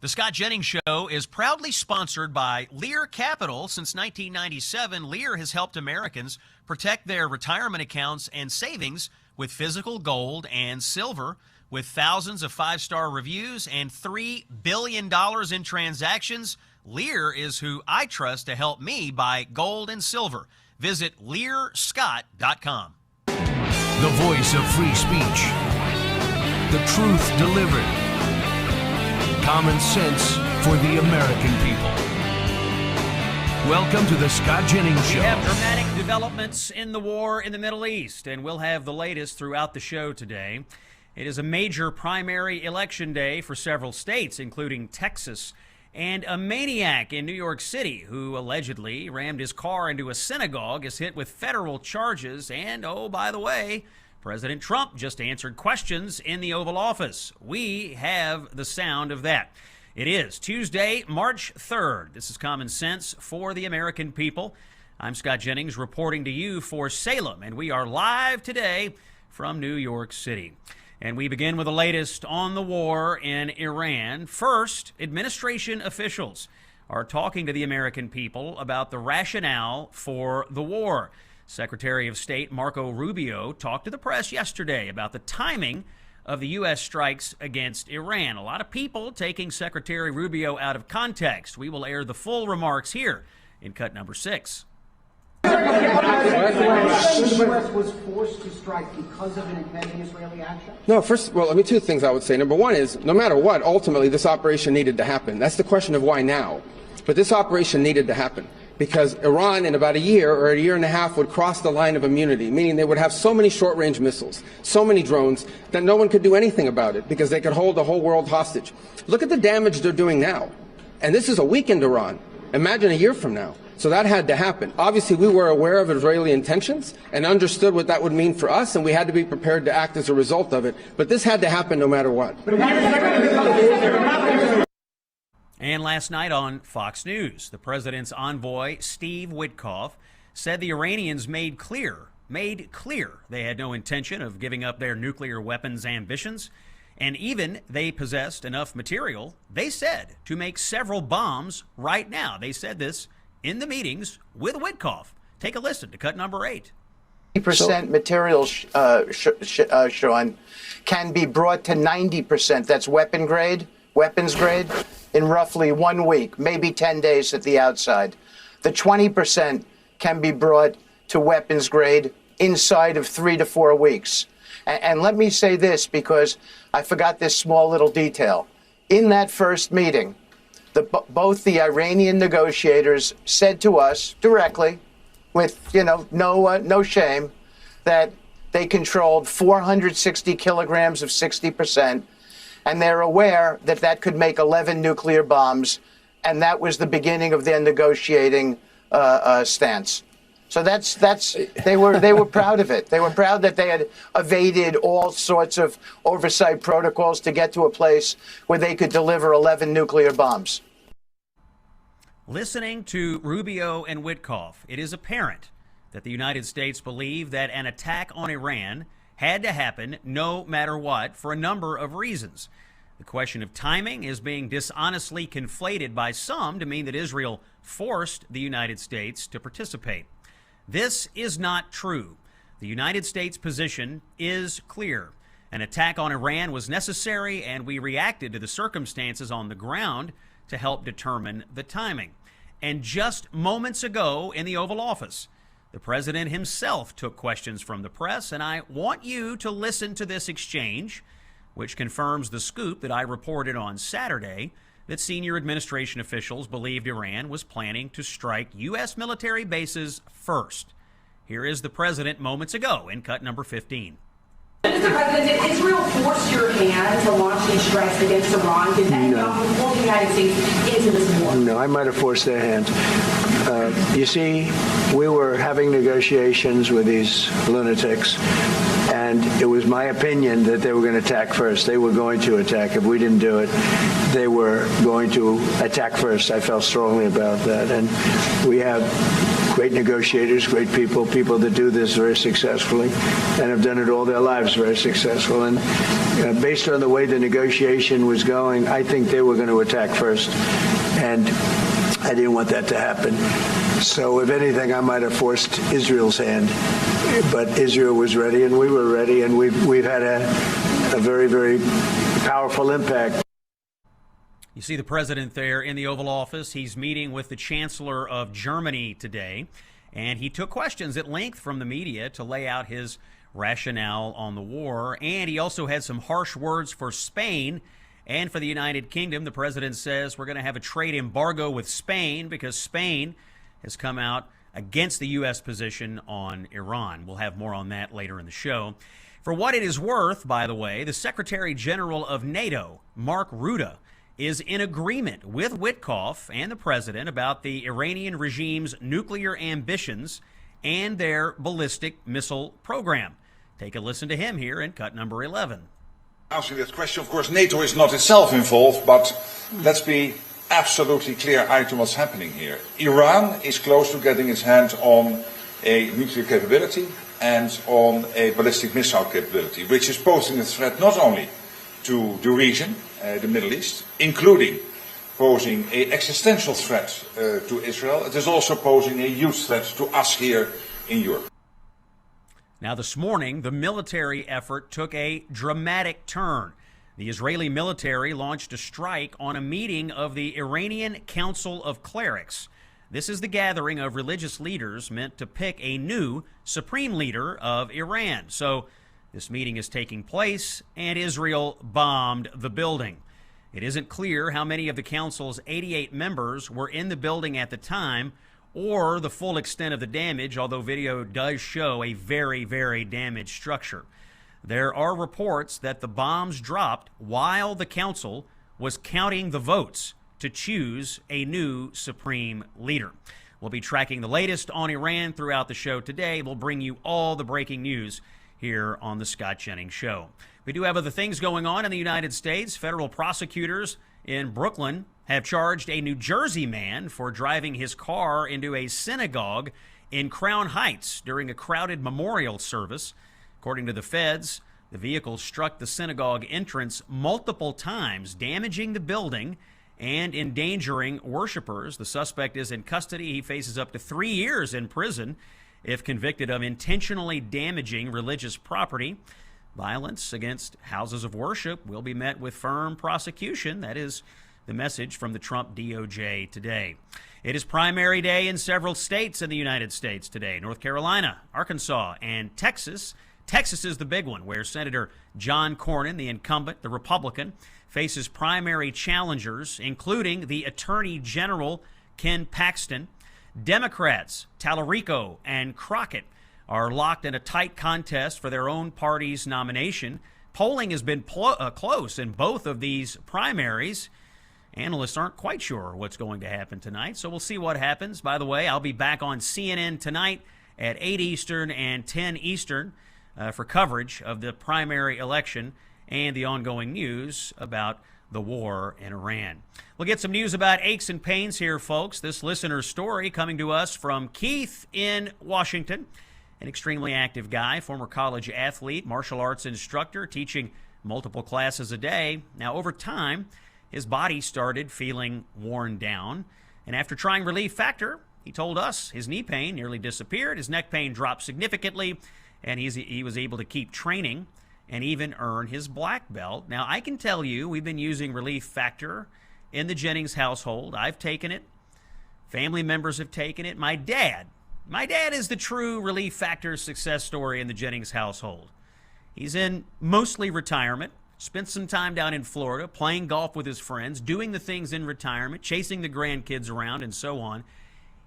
The Scott Jennings Show is proudly sponsored by Lear Capital. Since 1997, Lear has helped Americans protect their retirement accounts and savings with physical gold and silver. With thousands of five-star reviews and $3 billion in transactions, Lear is who I trust to help me buy gold and silver. Visit LearScott.com. The voice of free speech. The truth delivered. Common sense for the American people. Welcome to the Scott Jennings Show. We have dramatic developments in the war in the Middle East, and we'll have the latest throughout the show today. It is a major primary election day for several states, including Texas, and a maniac in New York City who allegedly rammed his car into a synagogue is hit with federal charges. And, oh, by the way, President Trump just answered questions in the Oval Office. We have the sound of that. It is Tuesday, March 3rd. This is Common Sense for the American people. I'm Scott Jennings reporting to you for Salem, and we are live today from New York City. And we begin with the latest on the war in Iran. First, administration officials are talking to the American people about the rationale for the war. Secretary of State Marco Rubio talked to the press yesterday about the timing of the U.S. strikes against Iran. A lot of people taking Secretary Rubio out of context. We will air the full remarks here in cut number 6. The U.S. was forced to strike because of an impending Israeli action? No, two things I would say. Number one is, no matter what, ultimately this operation needed to happen. That's the question of why now. But this operation needed to happen because Iran in about a year or a year and a half would cross the line of immunity, meaning they would have so many short-range missiles, so many drones, that no one could do anything about it because they could hold the whole world hostage. Look at the damage they're doing now. And this is a weakened Iran. Imagine a year from now. So that had to happen. Obviously, we were aware of Israeli intentions and understood what that would mean for us, and we had to be prepared to act as a result of it. But this had to happen no matter what. And last night on Fox News, the president's envoy, Steve Witkoff, said the Iranians made clear they had no intention of giving up their nuclear weapons ambitions. And even they possessed enough material, they said, to make several bombs right now. They said this in the meetings with Witkoff. Take a listen to cut number 8. 90% material, Sean, can be brought to 90%. That's weapons grade, in roughly 1 week, maybe 10 days at the outside. The 20% can be brought to weapons grade inside of 3 to 4 weeks. And let me say this, because I forgot this small little detail. In that first meeting, both the Iranian negotiators said to us directly, with no shame, that they controlled 460 kilograms of 60%, and they're aware that that could make 11 nuclear bombs, and that was the beginning of their negotiating stance. So they were proud of it. They were proud that they had evaded all sorts of oversight protocols to get to a place where they could deliver 11 nuclear bombs. Listening to Rubio and Witkoff, it is apparent that the United States believed that an attack on Iran had to happen no matter what for a number of reasons. The question of timing is being dishonestly conflated by some to mean that Israel forced the United States to participate. This is not true. The United States' position is clear. An attack on Iran was necessary, and we reacted to the circumstances on the ground to help determine the timing. And just moments ago in the Oval Office, the president himself took questions from the press, and I want you to listen to this exchange, which confirms the scoop that I reported on Saturday, that senior administration officials believed Iran was planning to strike U.S. military bases first. Here is the president moments ago in cut number 15. Mr. President, did Israel force your hand to launch these strikes against Iran? Did that pull the United States into this war? No, I might have forced their hand. You see, we were having negotiations with these lunatics, and it was my opinion that they were going to attack first. They were going to attack. If we didn't do it, they were going to attack first. I felt strongly about that. And we have great negotiators, great people that do this very successfully and have done it all their lives very successful. And based on the way the negotiation was going, I think they were going to attack first. And I didn't want that to happen. So if anything, I might have forced Israel's hand. But Israel was ready and we were ready, and we've had a very, very powerful impact. You see the president there in the Oval Office. He's meeting with the Chancellor of Germany today, and he took questions at length from the media to lay out his rationale on the war. And he also had some harsh words for Spain and for the United Kingdom. The president says we're going to have a trade embargo with Spain because Spain has come out against the U.S. position on Iran. We'll have more on that later in the show. For what it is worth, by the way, the Secretary General of NATO, Mark Rutte, is in agreement with Witkoff and the president about the Iranian regime's nuclear ambitions and their ballistic missile program. Take a listen to him here in cut number 11. Answering that question, of course, NATO is not itself involved, but let's be absolutely clear-eyed to what's happening here. Iran is close to getting its hands on a nuclear capability and on a ballistic missile capability, which is posing a threat not only to the region, the Middle East, including posing an existential threat to Israel. It is also posing a huge threat to us here in Europe. Now, this morning, the military effort took a dramatic turn. The Israeli military launched a strike on a meeting of the Iranian Council of Clerics. This is the gathering of religious leaders meant to pick a new supreme leader of Iran. So this meeting is taking place, and Israel bombed the building. It isn't clear how many of the council's 88 members were in the building at the time or the full extent of the damage, although video does show a very, very damaged structure. There are reports that the bombs dropped while the council was counting the votes to choose a new supreme leader. We'll be tracking the latest on Iran throughout the show today. We'll bring you all the breaking news here on the Scott Jennings Show. We do have other things going on in the United States. Federal prosecutors in Brooklyn have charged a New Jersey man for driving his car into a synagogue in Crown Heights during a crowded memorial service. According to the feds, the vehicle struck the synagogue entrance multiple times, damaging the building and endangering worshipers. The suspect is in custody. He faces up to 3 years in prison if convicted of intentionally damaging religious property. Violence against houses of worship will be met with firm prosecution. That is the message from the Trump DOJ today. It is primary day in several states in the United States today. North Carolina, Arkansas, and Texas. Texas is the big one, where Senator John Cornyn, the incumbent, the Republican, faces primary challengers, including the Attorney General Ken Paxton. Democrats, Tallarico and Crockett, are locked in a tight contest for their own party's nomination. Polling has been close in both of these primaries. Analysts aren't quite sure what's going to happen tonight, so we'll see what happens. By the way, I'll be back on CNN tonight at 8 Eastern and 10 Eastern for coverage of the primary election and the ongoing news about the war in Iran. We'll get some news about aches and pains here, folks. This listener's story coming to us from Keith in Washington, an extremely active guy, former college athlete, martial arts instructor, teaching multiple classes a day. Now, over time, his body started feeling worn down, and after trying Relief Factor, he told us his knee pain nearly disappeared, his neck pain dropped significantly, and he was able to keep training and even earn his black belt. Now, I can tell you, we've been using Relief Factor in the Jennings household. I've taken it. Family members have taken it. My dad is the true Relief Factor success story in the Jennings household. He's in mostly retirement, spent some time down in Florida, playing golf with his friends, doing the things in retirement, chasing the grandkids around, and so on.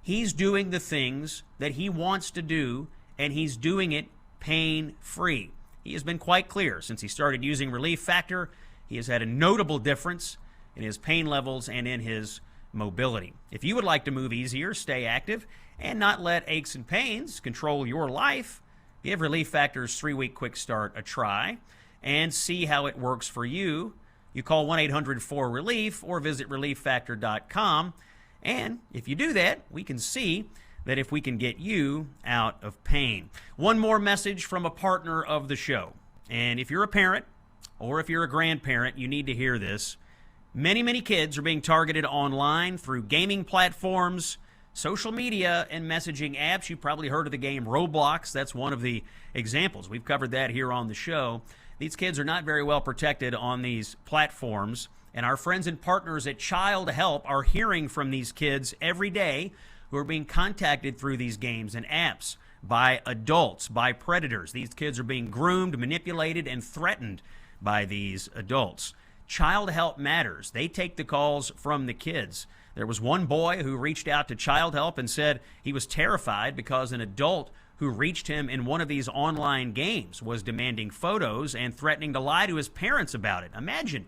He's doing the things that he wants to do, and he's doing it pain-free. He has been quite clear since he started using Relief Factor. He has had a notable difference in his pain levels and in his mobility. If you would like to move easier, stay active, and not let aches and pains control your life, give Relief Factor's 3-week quick start a try and see how it works for you. You call 1-800-4RELIEF or visit relieffactor.com. And if you do that, we can see that if we can get you out of pain. One more message from a partner of the show. And if you're a parent or if you're a grandparent, you need to hear this. Many, many kids are being targeted online through gaming platforms, social media, and messaging apps. You've probably heard of the game Roblox. That's one of the examples. We've covered that here on the show. These kids are not very well protected on these platforms, and our friends and partners at Childhelp are hearing from these kids every day who are being contacted through these games and apps by adults, by predators. These kids are being groomed, manipulated, and threatened by these adults. Childhelp matters. They take the calls from the kids. There was one boy who reached out to Childhelp and said he was terrified because an adult who reached him in one of these online games was demanding photos and threatening to lie to his parents about it. Imagine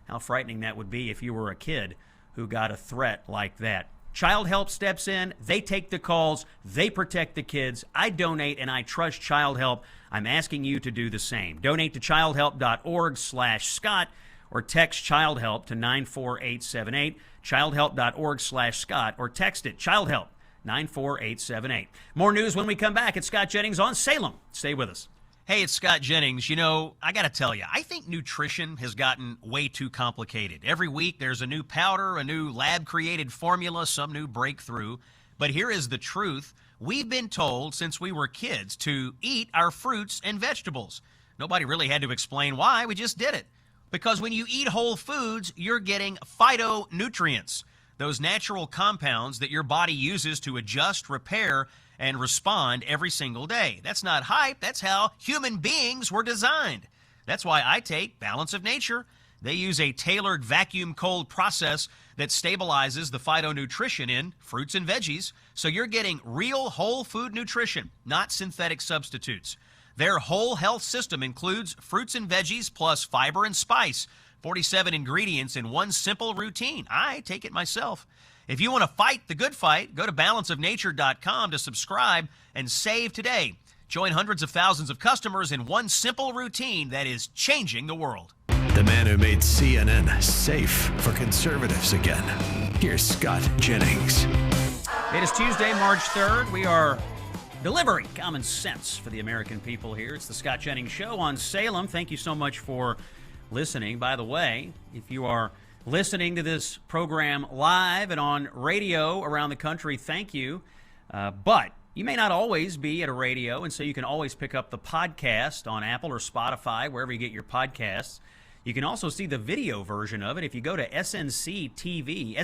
how frightening that would be if you were a kid who got a threat like that. Childhelp steps in. They take the calls. They protect the kids. I donate and I trust Childhelp. I'm asking you to do the same. Donate to childhelp.org/Scott or text Childhelp to 94878. Childhelp.org/Scott or text it Childhelp 94878. More news when we come back. It's Scott Jennings on Salem. Stay with us. Hey, it's Scott Jennings. You know, I got to tell you, I think nutrition has gotten way too complicated. Every week there's a new powder, a new lab-created formula, some new breakthrough. But here is the truth. We've been told since we were kids to eat our fruits and vegetables. Nobody really had to explain why. We just did it. Because when you eat whole foods, you're getting phytonutrients, those natural compounds that your body uses to adjust, repair, and respond every single day. That's not hype. That's how human beings were designed. That's why I take Balance of Nature. They use a tailored vacuum cold process that stabilizes the phytonutrition in fruits and veggies, so you're getting real whole food nutrition, not synthetic substitutes. Their whole health system includes fruits and veggies plus fiber and spice, 47 ingredients in one simple routine. I take it myself. If you want to fight the good fight, go to balanceofnature.com to subscribe and save today. Join hundreds of thousands of customers in one simple routine that is changing the world. The man who made CNN safe for conservatives again. Here's Scott Jennings. It is Tuesday, March 3rd. We are delivering common sense for the American people here. It's the Scott Jennings Show on Salem. Thank you so much for listening. By the way, if you are listening to this program live and on radio around the country, thank you. But you may not always be at a radio, and so you can always pick up the podcast on Apple or Spotify, wherever you get your podcasts. You can also see the video version of it if you go to SNC.TV.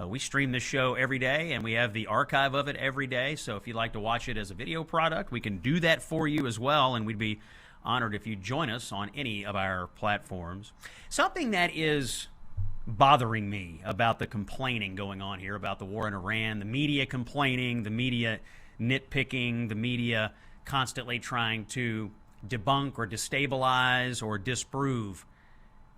We stream this show every day, and we have the archive of it every day. So if you'd like to watch it as a video product, we can do that for you as well, and we'd be honored if you join us on any of our platforms. Something that is bothering me about the complaining going on here about the war in Iran, the media complaining, the media nitpicking, the media constantly trying to debunk or destabilize or disprove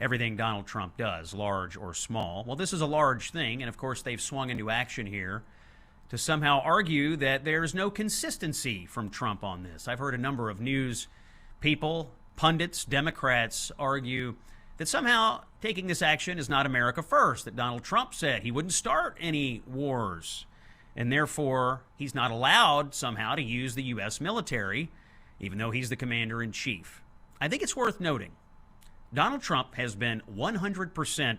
everything Donald Trump does, large or small. Well, this is a large thing, and of course they've swung into action here to somehow argue that there's no consistency from Trump on this. I've heard a number of news people, pundits, Democrats argue that somehow taking this action is not America first, that Donald Trump said he wouldn't start any wars, and therefore he's not allowed somehow to use the U.S. military, even though he's the commander-in-chief. I think it's worth noting, Donald Trump has been 100%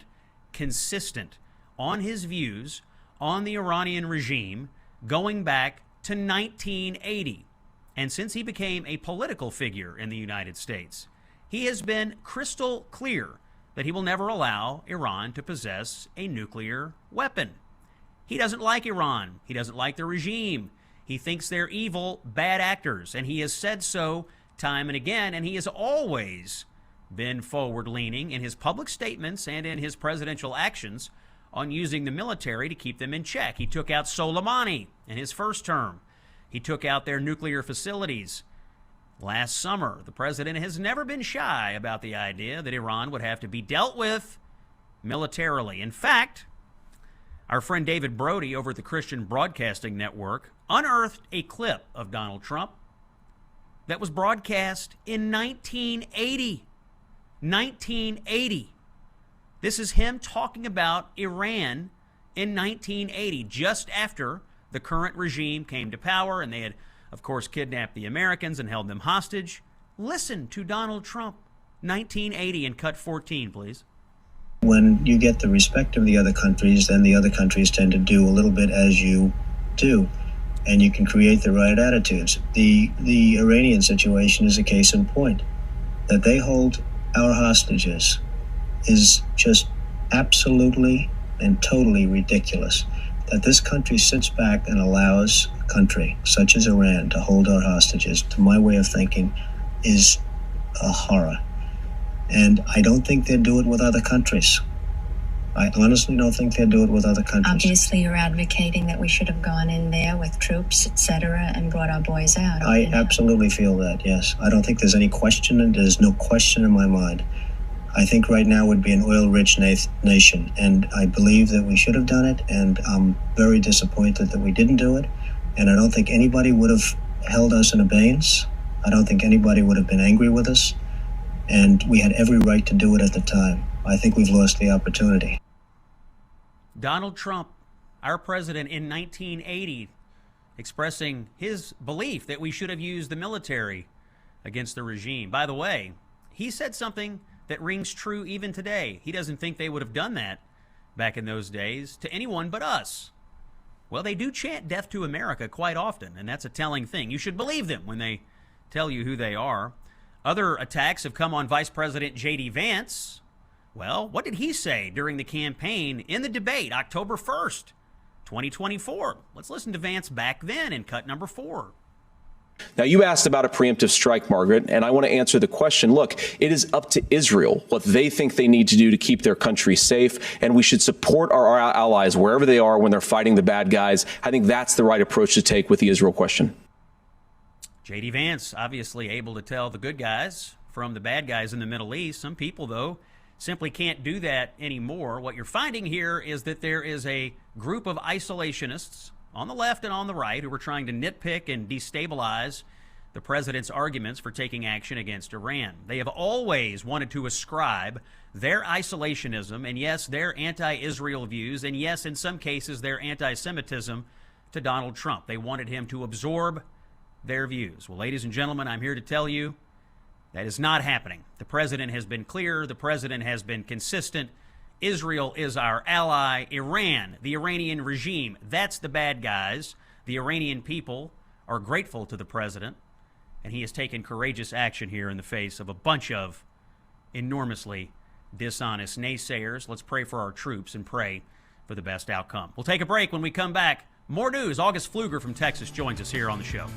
consistent on his views on the Iranian regime going back to 1980. And since he became a political figure in the United States, he has been crystal clear that he will never allow Iran to possess a nuclear weapon. He doesn't like Iran. He doesn't like the regime. He thinks they're evil, bad actors, and he has said so time and again, and he has always been forward-leaning in his public statements and in his presidential actions on using the military to keep them in check. He took out Soleimani in his first term. He took out their nuclear facilities. Last summer, the president has never been shy about the idea that Iran would have to be dealt with militarily. In fact, our friend David Brody over at the Christian Broadcasting Network unearthed a clip of Donald Trump that was broadcast in 1980. 1980. This is him talking about Iran in 1980, just after the current regime came to power, and they had, of course, kidnapped the Americans and held them hostage. Listen to Donald Trump, 1980, and cut 14, please. When you get the respect of the other countries, then the other countries tend to do a little bit as you do, and you can create the right attitudes. The Iranian situation is a case in point. That they hold our hostages is just absolutely and totally ridiculous. That this country sits back and allows a country such as Iran to hold our hostages, to my way of thinking, is a horror. And I don't think they'd do it with other countries. I honestly don't think they'd do it with other countries. Obviously, you're advocating that we should have gone in there with troops, etc., and brought our boys out. I absolutely feel that, yes. I don't think there's any question, and there's no question in my mind. I think right now would be an oil-rich nation, and I believe that we should have done it, and I'm very disappointed that we didn't do it, and I don't think anybody would have held us in abeyance. I don't think anybody would have been angry with us, and we had every right to do it at the time. I think we've lost the opportunity. Donald Trump, our president in 1980, expressing his belief that we should have used the military against the regime. By the way, he said something that rings true even today. He doesn't think they would have done that back in those days to anyone but us. Well, they do chant death to America quite often, and that's a telling thing. You should believe them when they tell you who they are. Other attacks have come on Vice President J.D. Vance. Well, what did he say during the campaign in the debate, October 1st, 2024? Let's listen to Vance back then in cut number 4. Now, you asked about a preemptive strike, Margaret, and I want to answer the question. Look, it is up to Israel what they think they need to do to keep their country safe, and we should support our allies wherever they are when they're fighting the bad guys. I think that's the right approach to take with the Israel question. J.D. Vance obviously able to tell the good guys from the bad guys in the Middle East. Some people, though, simply can't do that anymore. What you're finding here is that there is a group of isolationists on the left and on the right who are trying to nitpick and destabilize the president's arguments for taking action against Iran. They have always wanted to ascribe their isolationism and, yes, their anti-Israel views and, yes, in some cases, their anti-Semitism to Donald Trump. They wanted him to absorb their views. Well, ladies and gentlemen, I'm here to tell you that is not happening. The president has been clear. The president has been consistent. Israel is our ally. Iran, the Iranian regime, that's the bad guys. The Iranian people are grateful to the president, and he has taken courageous action here in the face of a bunch of enormously dishonest naysayers. Let's pray for our troops and pray for the best outcome. We'll take a break. When we come back, more news. August Pfluger from Texas joins us here on the show.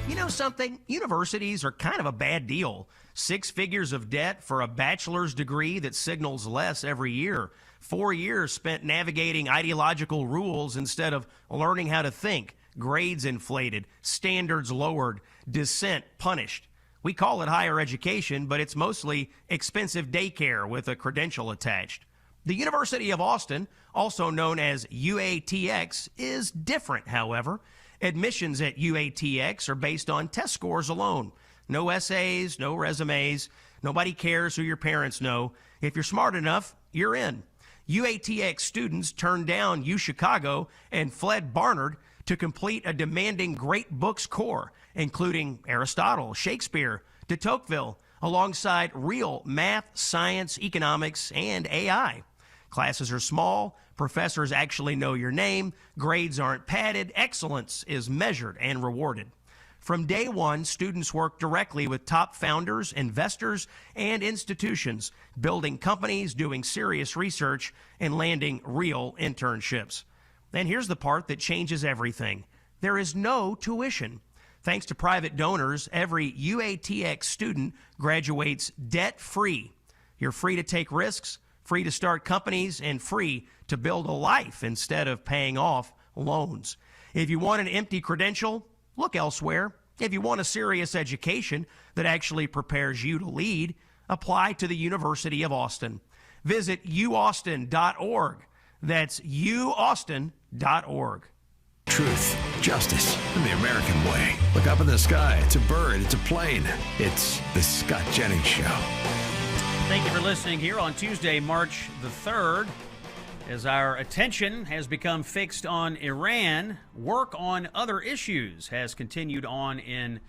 You know something? Universities are kind of a bad deal. 6 figures of debt for a bachelor's degree that signals less every year. 4 years spent navigating ideological rules instead of learning how to think. Grades inflated, standards lowered, dissent punished. We call it higher education, but it's mostly expensive daycare with a credential attached. The University of Austin, also known as UATX, is different, however. Admissions at UATX are based on test scores alone. No essays, no resumes. Nobody cares who your parents know. If you're smart enough, you're in. UATX students turned down UChicago and fled Barnard to complete a demanding great books core, including Aristotle, Shakespeare, de Tocqueville, alongside real math, science, economics, and AI. Classes are small, professors actually know your name, grades aren't padded, excellence is measured and rewarded. From day one, students work directly with top founders, investors, and institutions, building companies, doing serious research, and landing real internships. And here's the part that changes everything. There is no tuition. Thanks to private donors, every UATX student graduates debt-free. You're free to take risks, free to start companies, and free to build a life instead of paying off loans. If you want an empty credential, look elsewhere. If you want a serious education that actually prepares you to lead, apply to the University of Austin. Visit uaustin.org. That's uaustin.org. Truth, justice, and the American way. Look up in the sky. It's a bird. It's a plane. It's the Scott Jennings Show. Thank you for listening here on Tuesday, March the 3rd. As our attention has become fixed on Iran, work on other issues has continued on in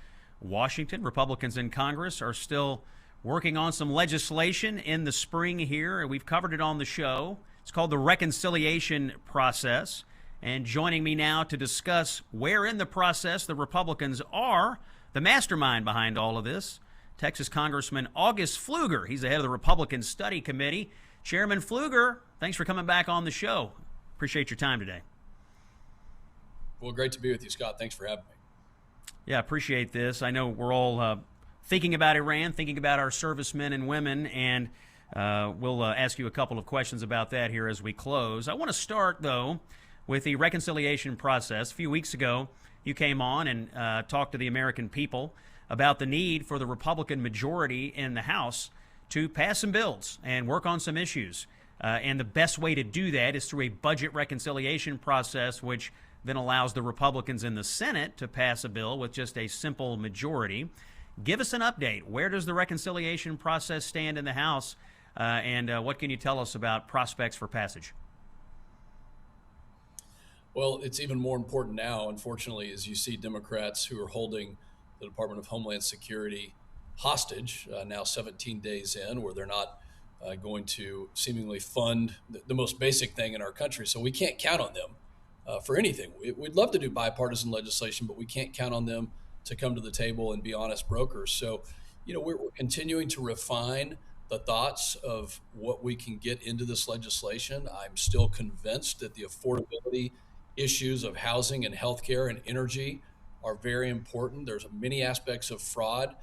Washington. Republicans in Congress are still working on some legislation in the spring here, and we've covered it on the show. It's called the reconciliation process. And joining me now to discuss where in the process the Republicans are, the mastermind behind all of this, Texas Congressman August Pfluger. He's the head of the Republican Study Committee. Chairman Pfluger, thanks for coming back on the show. Appreciate your time today. Well, great to be with you, Scott. Thanks for having me. Yeah, appreciate this. I know we're all thinking about Iran, thinking about our servicemen and women, and we'll ask you a couple of questions about that here as we close. I want to start, though, with the reconciliation process. A few weeks ago, you came on and talked to the American people about the need for the Republican majority in the House to pass some bills and work on some issues. And the best way to do that is through a budget reconciliation process, which then allows the Republicans in the Senate to pass a bill with just a simple majority. Give us an update. Where does the reconciliation process stand in the House? And what can you tell us about prospects for passage? Well, it's even more important now, unfortunately, as you see Democrats who are holding the Department of Homeland Security hostage, now 17 days in, where they're not going to seemingly fund the most basic thing in our country. So we can't count on them for anything. We'd love to do bipartisan legislation, but we can't count on them to come to the table and be honest brokers. So, we're continuing to refine the thoughts of what we can get into this legislation. I'm still convinced that the affordability issues of housing and healthcare and energy are very important. There's many aspects of fraud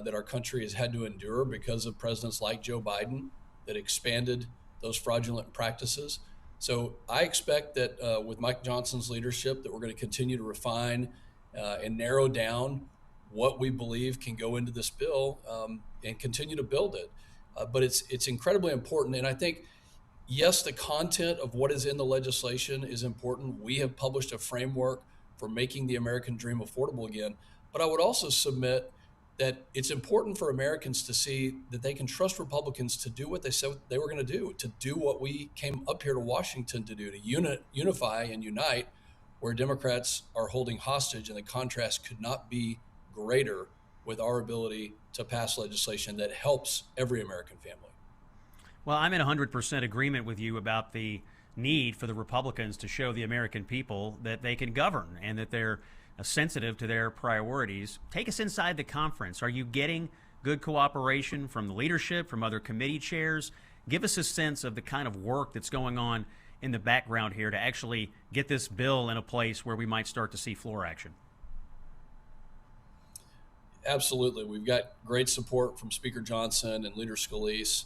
that our country has had to endure because of presidents like Joe Biden that expanded those fraudulent practices. So I expect that with Mike Johnson's leadership that we're going to continue to refine and narrow down what we believe can go into this bill and continue to build it. But it's incredibly important. And I think, yes, the content of what is in the legislation is important. We have published a framework for making the American dream affordable again. But I would also submit that it's important for Americans to see that they can trust Republicans to do what they said they were going to do what we came up here to Washington to do, to unify and unite, where Democrats are holding hostage, and the contrast could not be greater with our ability to pass legislation that helps every American family. Well, I'm in 100% agreement with you about the need for the Republicans to show the American people that they can govern and that they're sensitive to their priorities. Take us inside the conference. Are you getting good cooperation from the leadership, from other committee chairs? Give us a sense of the kind of work that's going on in the background here to actually get this bill in a place where we might start to see floor action. Absolutely. We've got great support from Speaker Johnson and Leader Scalise.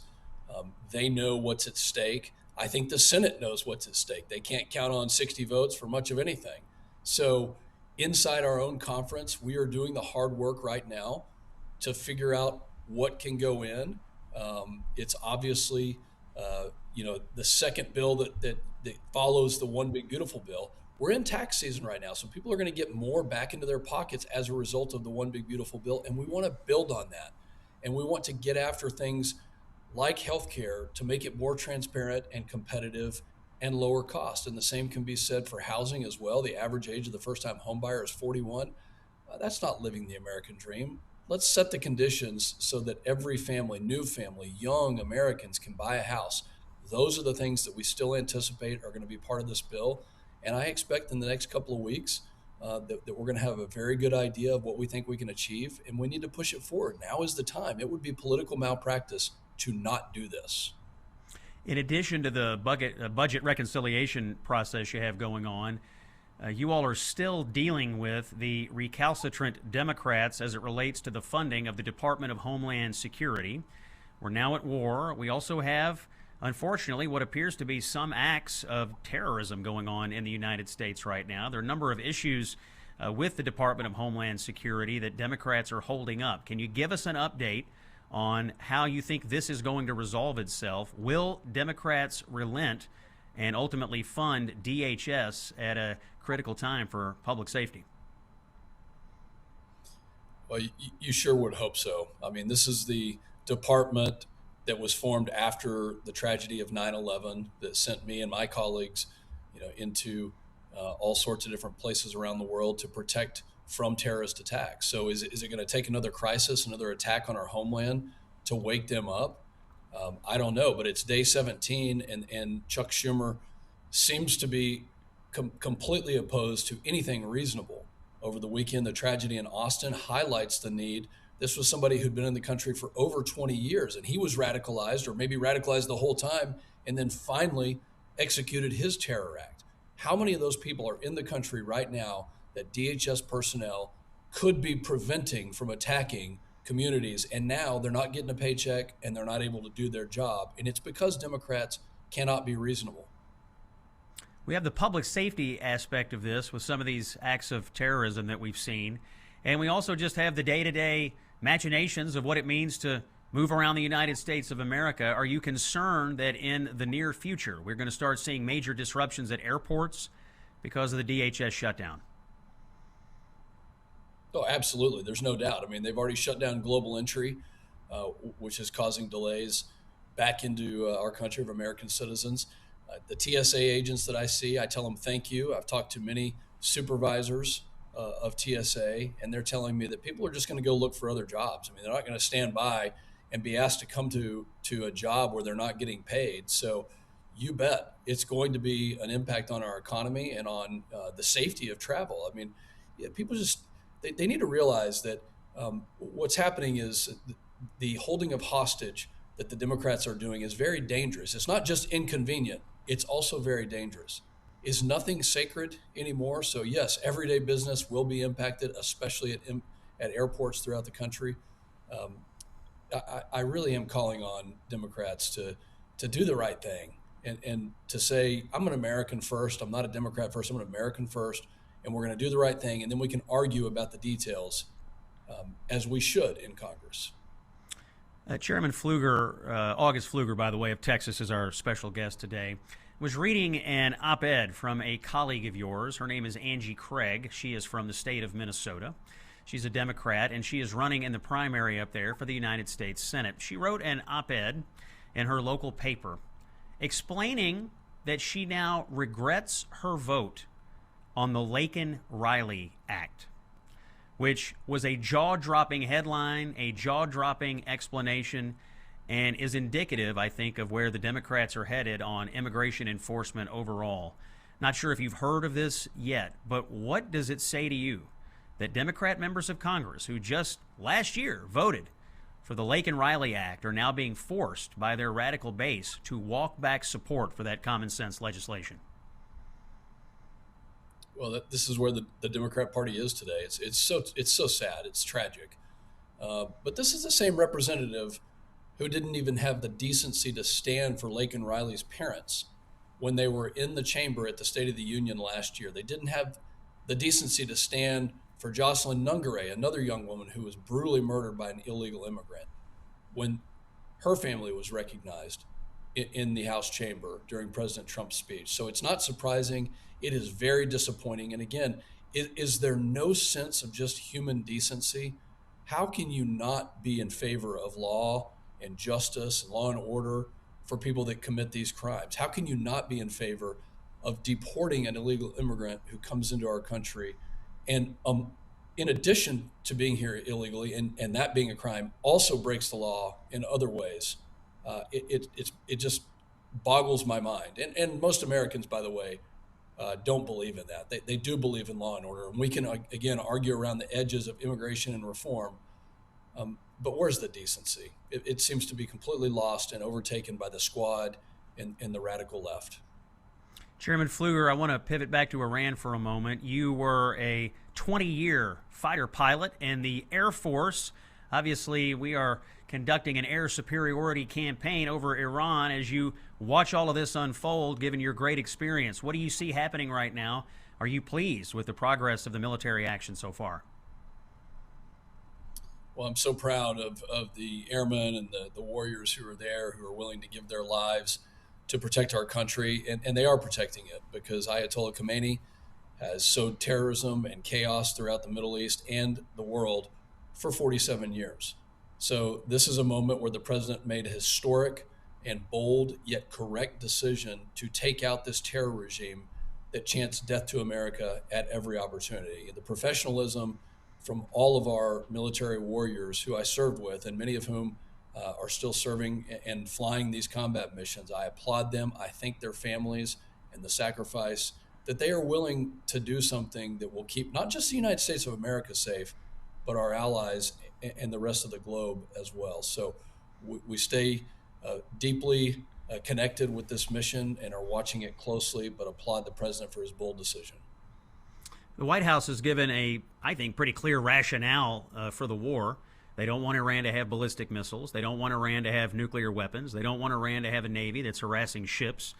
They know what's at stake. I think the Senate knows what's at stake. They can't count on 60 votes for much of anything. So inside our own conference, we are doing the hard work right now to figure out what can go in. It's obviously, the second bill that follows the One Big Beautiful Bill. We're in tax season right now, so people are going to get more back into their pockets as a result of the One Big Beautiful Bill, and we want to build on that. And we want to get after things like healthcare to make it more transparent and competitive and lower cost. And the same can be said for housing as well. The average age of the first-time home buyer is 41. That's not living the American dream. Let's set the conditions so that every family, new family, young Americans can buy a house. Those are the things that we still anticipate are going to be part of this bill. And I expect in the next couple of weeks that we're going to have a very good idea of what we think we can achieve. And we need to push it forward. Now is the time. It would be political malpractice to not do this. In addition to the budget reconciliation process you have going on, you all are still dealing with the recalcitrant Democrats as it relates to the funding of the Department of Homeland Security. We're now at war. We also have, unfortunately, what appears to be some acts of terrorism going on in the United States right now. There are a number of issues with the Department of Homeland Security that Democrats are holding up. Can you give us an update on how you think this is going to resolve itself? Will Democrats relent and ultimately fund DHS at a critical time for public safety? Well, you sure would hope so. I mean, this is the department that was formed after the tragedy of 9/11 that sent me and my colleagues, into all sorts of different places around the world to protect from terrorist attacks. So is it going to take another crisis, another attack on our homeland to wake them up? I don't know, but it's day 17, and Chuck Schumer seems to be completely opposed to anything reasonable. Over the weekend, the tragedy in Austin highlights the need. This was somebody who'd been in the country for over 20 years, and he was radicalized, or maybe radicalized the whole time, and then finally executed his terror act. How many of those people are in the country right now that DHS personnel could be preventing from attacking communities, and now they're not getting a paycheck and they're not able to do their job? And it's because Democrats cannot be reasonable. We have the public safety aspect of this with some of these acts of terrorism that we've seen. And we also just have the day-to-day machinations of what it means to move around the United States of America. Are you concerned that in the near future we're going to start seeing major disruptions at airports because of the DHS shutdown? Oh, absolutely. There's no doubt. I mean, they've already shut down global entry, which is causing delays back into our country of American citizens. The TSA agents that I see, I tell them thank you. I've talked to many supervisors of TSA, and they're telling me that people are just going to go look for other jobs. I mean, they're not going to stand by and be asked to come to a job where they're not getting paid. So you bet it's going to be an impact on our economy and on the safety of travel. I mean, people just, they need to realize that what's happening is the holding of hostage that the Democrats are doing is very dangerous. It's not just inconvenient, it's also very dangerous. Is nothing sacred anymore? So yes, everyday business will be impacted, especially at airports throughout the country. I really am calling on Democrats to do the right thing and to say, I'm an American first. I'm not a Democrat first. I'm an American first, and we're going to do the right thing, and then we can argue about the details as we should in Congress. Chairman Pfluger, August Pfluger, by the way, of Texas, is our special guest today, was reading an op-ed from a colleague of yours. Her name is Angie Craig. She is from the state of Minnesota. She's a Democrat, and she is running in the primary up there for the United States Senate. She wrote an op-ed in her local paper explaining that she now regrets her vote on the Laken-Riley Act, which was a jaw-dropping headline, a jaw-dropping explanation, and is indicative, I think, of where the Democrats are headed on immigration enforcement overall. Not sure if you've heard of this yet, but what does it say to you that Democrat members of Congress who just last year voted for the Laken-Riley Act are now being forced by their radical base to walk back support for that common sense legislation? Well, this is where the Democrat Party is today. It's so sad. It's tragic. But this is the same representative who didn't even have the decency to stand for Laken-Riley's parents when they were in the chamber at the State of the Union last year. They didn't have the decency to stand for Jocelyn Nungare, another young woman who was brutally murdered by an illegal immigrant, when her family was recognized in the House chamber during President Trump's speech. So it's not surprising. It is very disappointing. And again, is there no sense of just human decency? How can you not be in favor of law and justice and law and order for people that commit these crimes? How can you not be in favor of deporting an illegal immigrant who comes into our country and in addition to being here illegally and that being a crime, also breaks the law in other ways? It just boggles my mind. And most Americans, by the way, don't believe in that. They do believe in law and order. And we can, again, argue around the edges of immigration and reform. But where's the decency? It seems to be completely lost and overtaken by the squad and the radical left. Chairman Pfluger, I want to pivot back to Iran for a moment. You were a 20-year fighter pilot in the Air Force. Obviously, we are conducting an air superiority campaign over Iran. As you watch all of this unfold, given your great experience, what do you see happening right now? Are you pleased with the progress of the military action so far? Well, I'm so proud of the airmen and the warriors who are there, who are willing to give their lives to protect our country, and they are protecting it, because Ayatollah Khomeini has sowed terrorism and chaos throughout the Middle East and the world for 47 years. So this is a moment where the president made a historic and bold yet correct decision to take out this terror regime that chants death to America at every opportunity. The professionalism from all of our military warriors who I served with, and many of whom are still serving and flying these combat missions, I applaud them. I thank their families and the sacrifice that they are willing to do something that will keep not just the United States of America safe, but our allies and the rest of the globe as well. So we stay deeply connected with this mission and are watching it closely, but applaud the president for his bold decision. The White House has given a, I think, pretty clear rationale for the war. They don't want Iran to have ballistic missiles. They don't want Iran to have nuclear weapons. They don't want Iran to have a navy that's harassing ships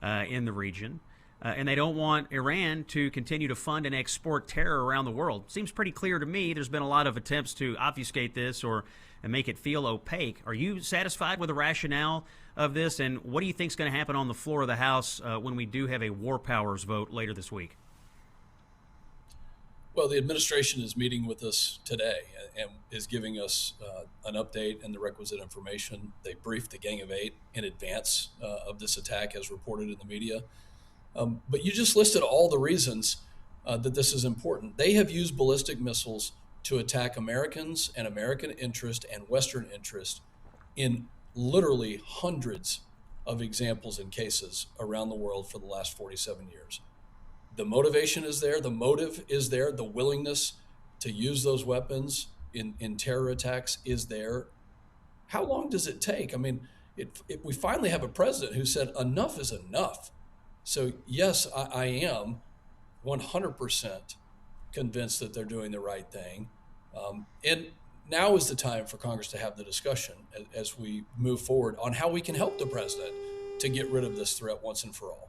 in the region. And they don't want Iran to continue to fund and export terror around the world. Seems pretty clear to me. There's been a lot of attempts to obfuscate this or make it feel opaque. Are you satisfied with the rationale of this? And what do you think is going to happen on the floor of the House when we do have a war powers vote later this week? Well, the administration is meeting with us today and is giving us an update and the requisite information. They briefed the Gang of Eight in advance of this attack, as reported in the media. But you just listed all the reasons that this is important. They have used ballistic missiles to attack Americans and American interest and Western interest in literally hundreds of examples and cases around the world for the last 47 years. The motivation is there, the motive is there, the willingness to use those weapons in terror attacks is there. How long does it take? I mean, we finally have a president who said enough is enough. So yes, I am 100% convinced that they're doing the right thing. And now is the time for Congress to have the discussion as we move forward on how we can help the president to get rid of this threat once and for all.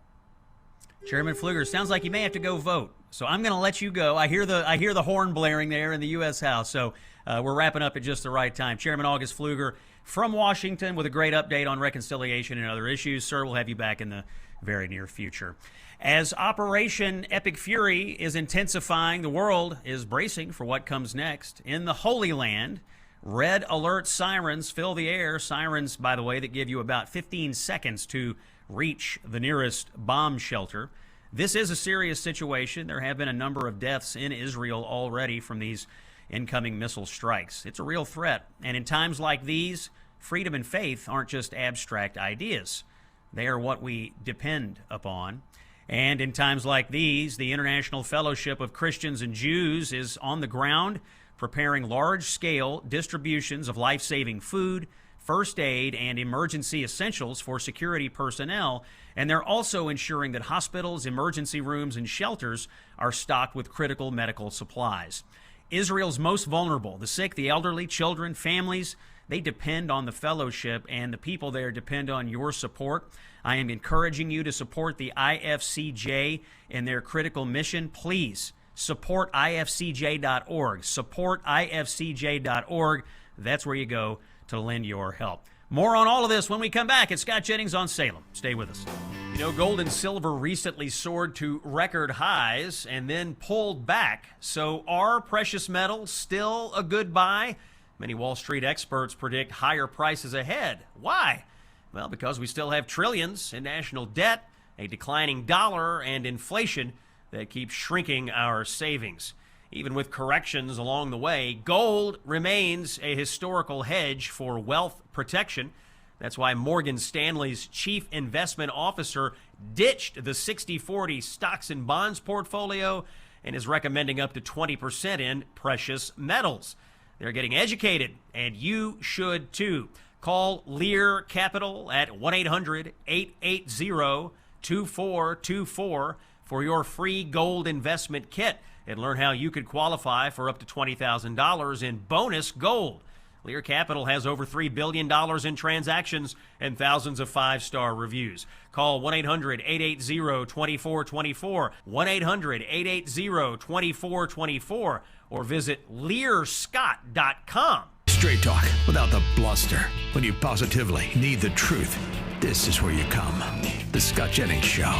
Chairman Pfluger, sounds like you may have to go vote. So I'm going to let you go. I hear the horn blaring there in the U.S. House. So we're wrapping up at just the right time. Chairman August Pfluger from Washington with a great update on reconciliation and other issues. Sir, we'll have you back in the very near future. As Operation Epic Fury is intensifying, the world is bracing for what comes next. In the Holy Land, red alert sirens fill the air. Sirens, by the way, that give you about 15 seconds to reach the nearest bomb shelter. This is a serious situation. There have been a number of deaths in Israel already from these incoming missile strikes. It's a real threat. And in times like these, freedom and faith aren't just abstract ideas. They are what we depend upon. And in times like these, the International Fellowship of Christians and Jews is on the ground preparing large-scale distributions of life-saving food, first aid, and emergency essentials for security personnel, and they're also ensuring that hospitals, emergency rooms, and shelters are stocked with critical medical supplies. Israel's most vulnerable, the sick, the elderly, children, families, they depend on the fellowship, and the people there depend on your support. I am encouraging you to support the IFCJ in their critical mission. Please support IFCJ.org. Support IFCJ.org. That's where you go to lend your help. More on all of this when we come back. It's Scott Jennings on Salem. Stay with us. You know, gold and silver recently soared to record highs and then pulled back. So are precious metals still a good buy? Many Wall Street experts predict higher prices ahead. Why? Well, because we still have trillions in national debt, a declining dollar, and inflation that keeps shrinking our savings. Even with corrections along the way, gold remains a historical hedge for wealth protection. That's why Morgan Stanley's chief investment officer ditched the 60-40 stocks and bonds portfolio and is recommending up to 20% in precious metals. They're getting educated, and you should too. Call Lear Capital at 1-800-880-2424 for your free gold investment kit and learn how you could qualify for up to $20,000 in bonus gold. Lear Capital has over $3 billion in transactions and thousands of five-star reviews. Call 1-800-880-2424, 1-800-880-2424, or visit learscott.com. Straight talk without the bluster. When you positively need the truth, this is where you come. The Scott Jennings Show.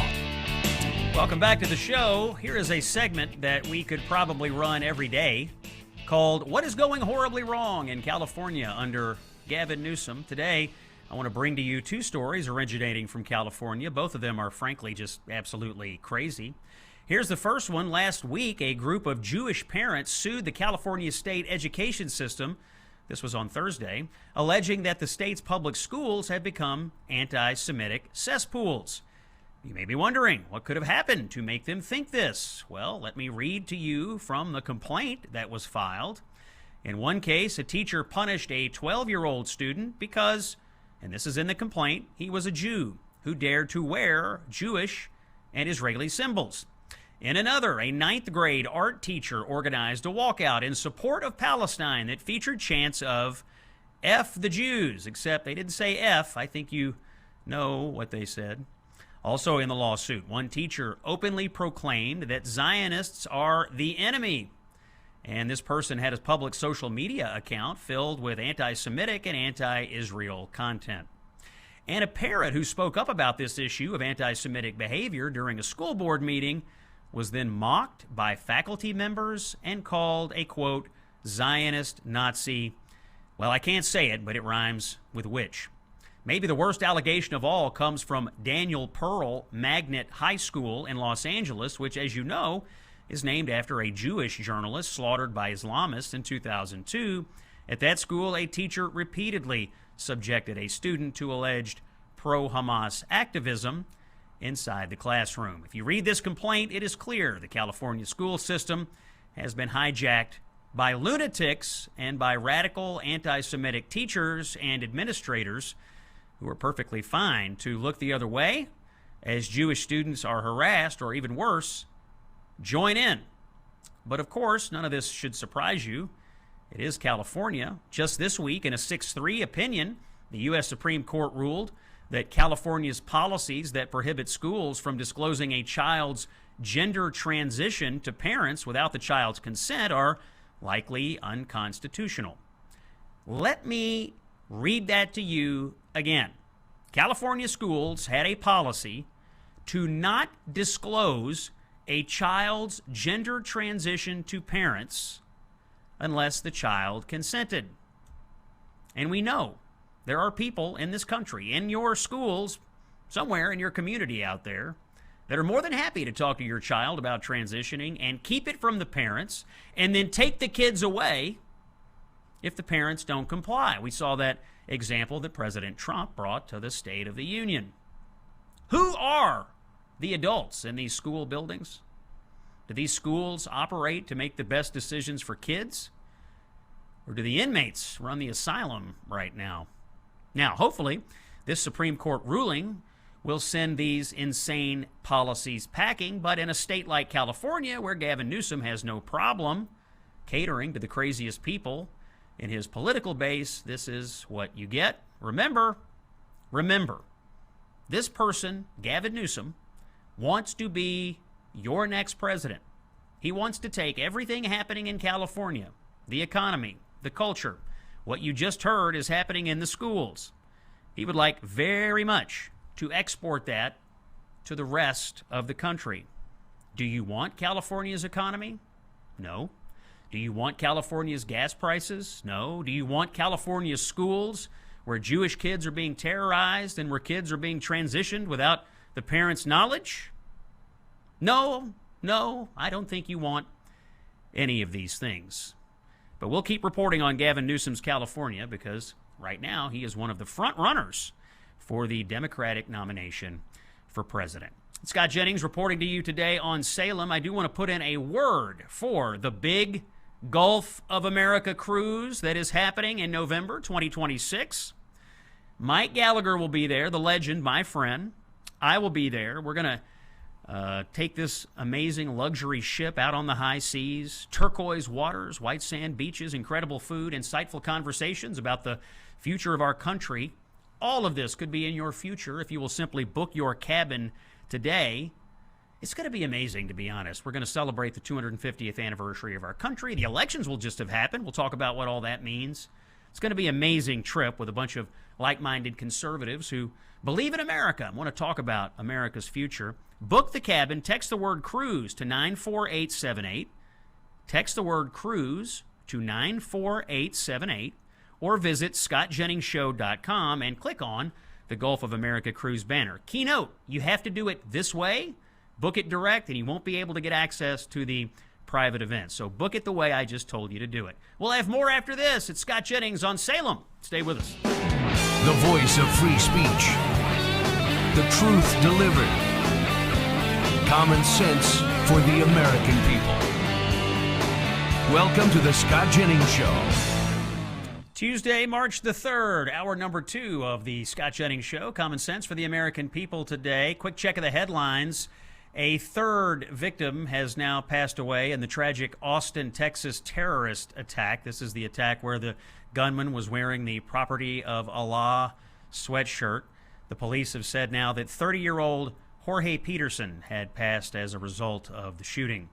Welcome back to the show. Here is a segment that we could probably run every day. called What is Going Horribly Wrong in California under Gavin Newsom. Today, I want to bring to you two stories originating from California. Both of them are frankly just absolutely crazy. Here's the first one. Last week, a group of Jewish parents sued the California state education system. This was on Thursday, alleging that the state's public schools have become anti-Semitic cesspools. You may be wondering, what could have happened to make them think this? Well, let me read to you from the complaint that was filed. In one case, a teacher punished a 12-year-old student because, and this is in the complaint, he was a Jew who dared to wear Jewish and Israeli symbols. In another, a 9th grade art teacher organized a walkout in support of Palestine that featured chants of F the Jews, except they didn't say F. I think you know what they said. Also in the lawsuit, one teacher openly proclaimed that Zionists are the enemy. And this person had his public social media account filled with anti-Semitic and anti-Israel content. And a parent who spoke up about this issue of anti-Semitic behavior during a school board meeting was then mocked by faculty members and called a, quote, Zionist Nazi. Well, I can't say it, but it rhymes with witch. Maybe the worst allegation of all comes from Daniel Pearl Magnet High School in Los Angeles, which, as you know, is named after a Jewish journalist slaughtered by Islamists in 2002. At that school, a teacher repeatedly subjected a student to alleged pro-Hamas activism inside the classroom. If you read this complaint, it is clear the California school system has been hijacked by lunatics and by radical anti-Semitic teachers and administrators who are perfectly fine to look the other way as Jewish students are harassed, or even worse, join in. But of course, none of this should surprise you. It is California. Just this week, in a 6-3 opinion, the U.S. Supreme Court ruled that California's policies that prohibit schools from disclosing a child's gender transition to parents without the child's consent are likely unconstitutional. Let me read that to you again. California schools had a policy to not disclose a child's gender transition to parents unless the child consented. And we know there are people in this country, in your schools, somewhere in your community out there, that are more than happy to talk to your child about transitioning and keep it from the parents and then take the kids away if the parents don't comply. We saw that example that President Trump brought to the State of the Union. Who are the adults in these school buildings? Do these schools operate to make the best decisions for kids? Or do the inmates run the asylum right now? Now, hopefully, this Supreme Court ruling will send these insane policies packing, but in a state like California, where Gavin Newsom has no problem catering to the craziest people in his political base, this is what you get. Remember, this person, Gavin Newsom, wants to be your next president. He wants to take everything happening in California, the economy, the culture, what you just heard is happening in the schools. He would like very much to export that to the rest of the country. Do you want California's economy? No. Do you want California's gas prices? No. Do you want California's schools where Jewish kids are being terrorized and where kids are being transitioned without the parents' knowledge? No, I don't think you want any of these things. But we'll keep reporting on Gavin Newsom's California because right now he is one of the front runners for the Democratic nomination for president. Scott Jennings reporting to you today on Salem. I do want to put in a word for the big Gulf of America cruise that is happening in November 2026. Mike Gallagher will be there, the legend, my friend. I will be there. We're going to take this amazing luxury ship out on the high seas, turquoise waters, white sand beaches, incredible food, insightful conversations about the future of our country. All of this could be in your future if you will simply book your cabin today. It's going to be amazing, to be honest. We're going to celebrate the 250th anniversary of our country. The elections will just have happened. We'll talk about what all that means. It's going to be an amazing trip with a bunch of like-minded conservatives who believe in America and want to talk about America's future. Book the cabin. Text the word cruise to 94878. Text the word cruise to 94878 or visit scottjenningsshow.com and click on the Gulf of America Cruise banner. Keynote, you have to do it this way. Book it direct, and you won't be able to get access to the private event. So book it the way I just told you to do it. We'll have more after this. It's Scott Jennings on Salem. Stay with us. The voice of free speech. The truth delivered. Common sense for the American people. Welcome to the Scott Jennings Show. Tuesday, March the 3rd, hour number 2 of the Scott Jennings Show. Common sense for the American people today. Quick check of the headlines. A third victim has now passed away in the tragic Austin, Texas terrorist attack. This is the attack where the gunman was wearing the Property of Allah sweatshirt. The police have said now that 30-year-old Jorge Peterson had passed as a result of the shooting.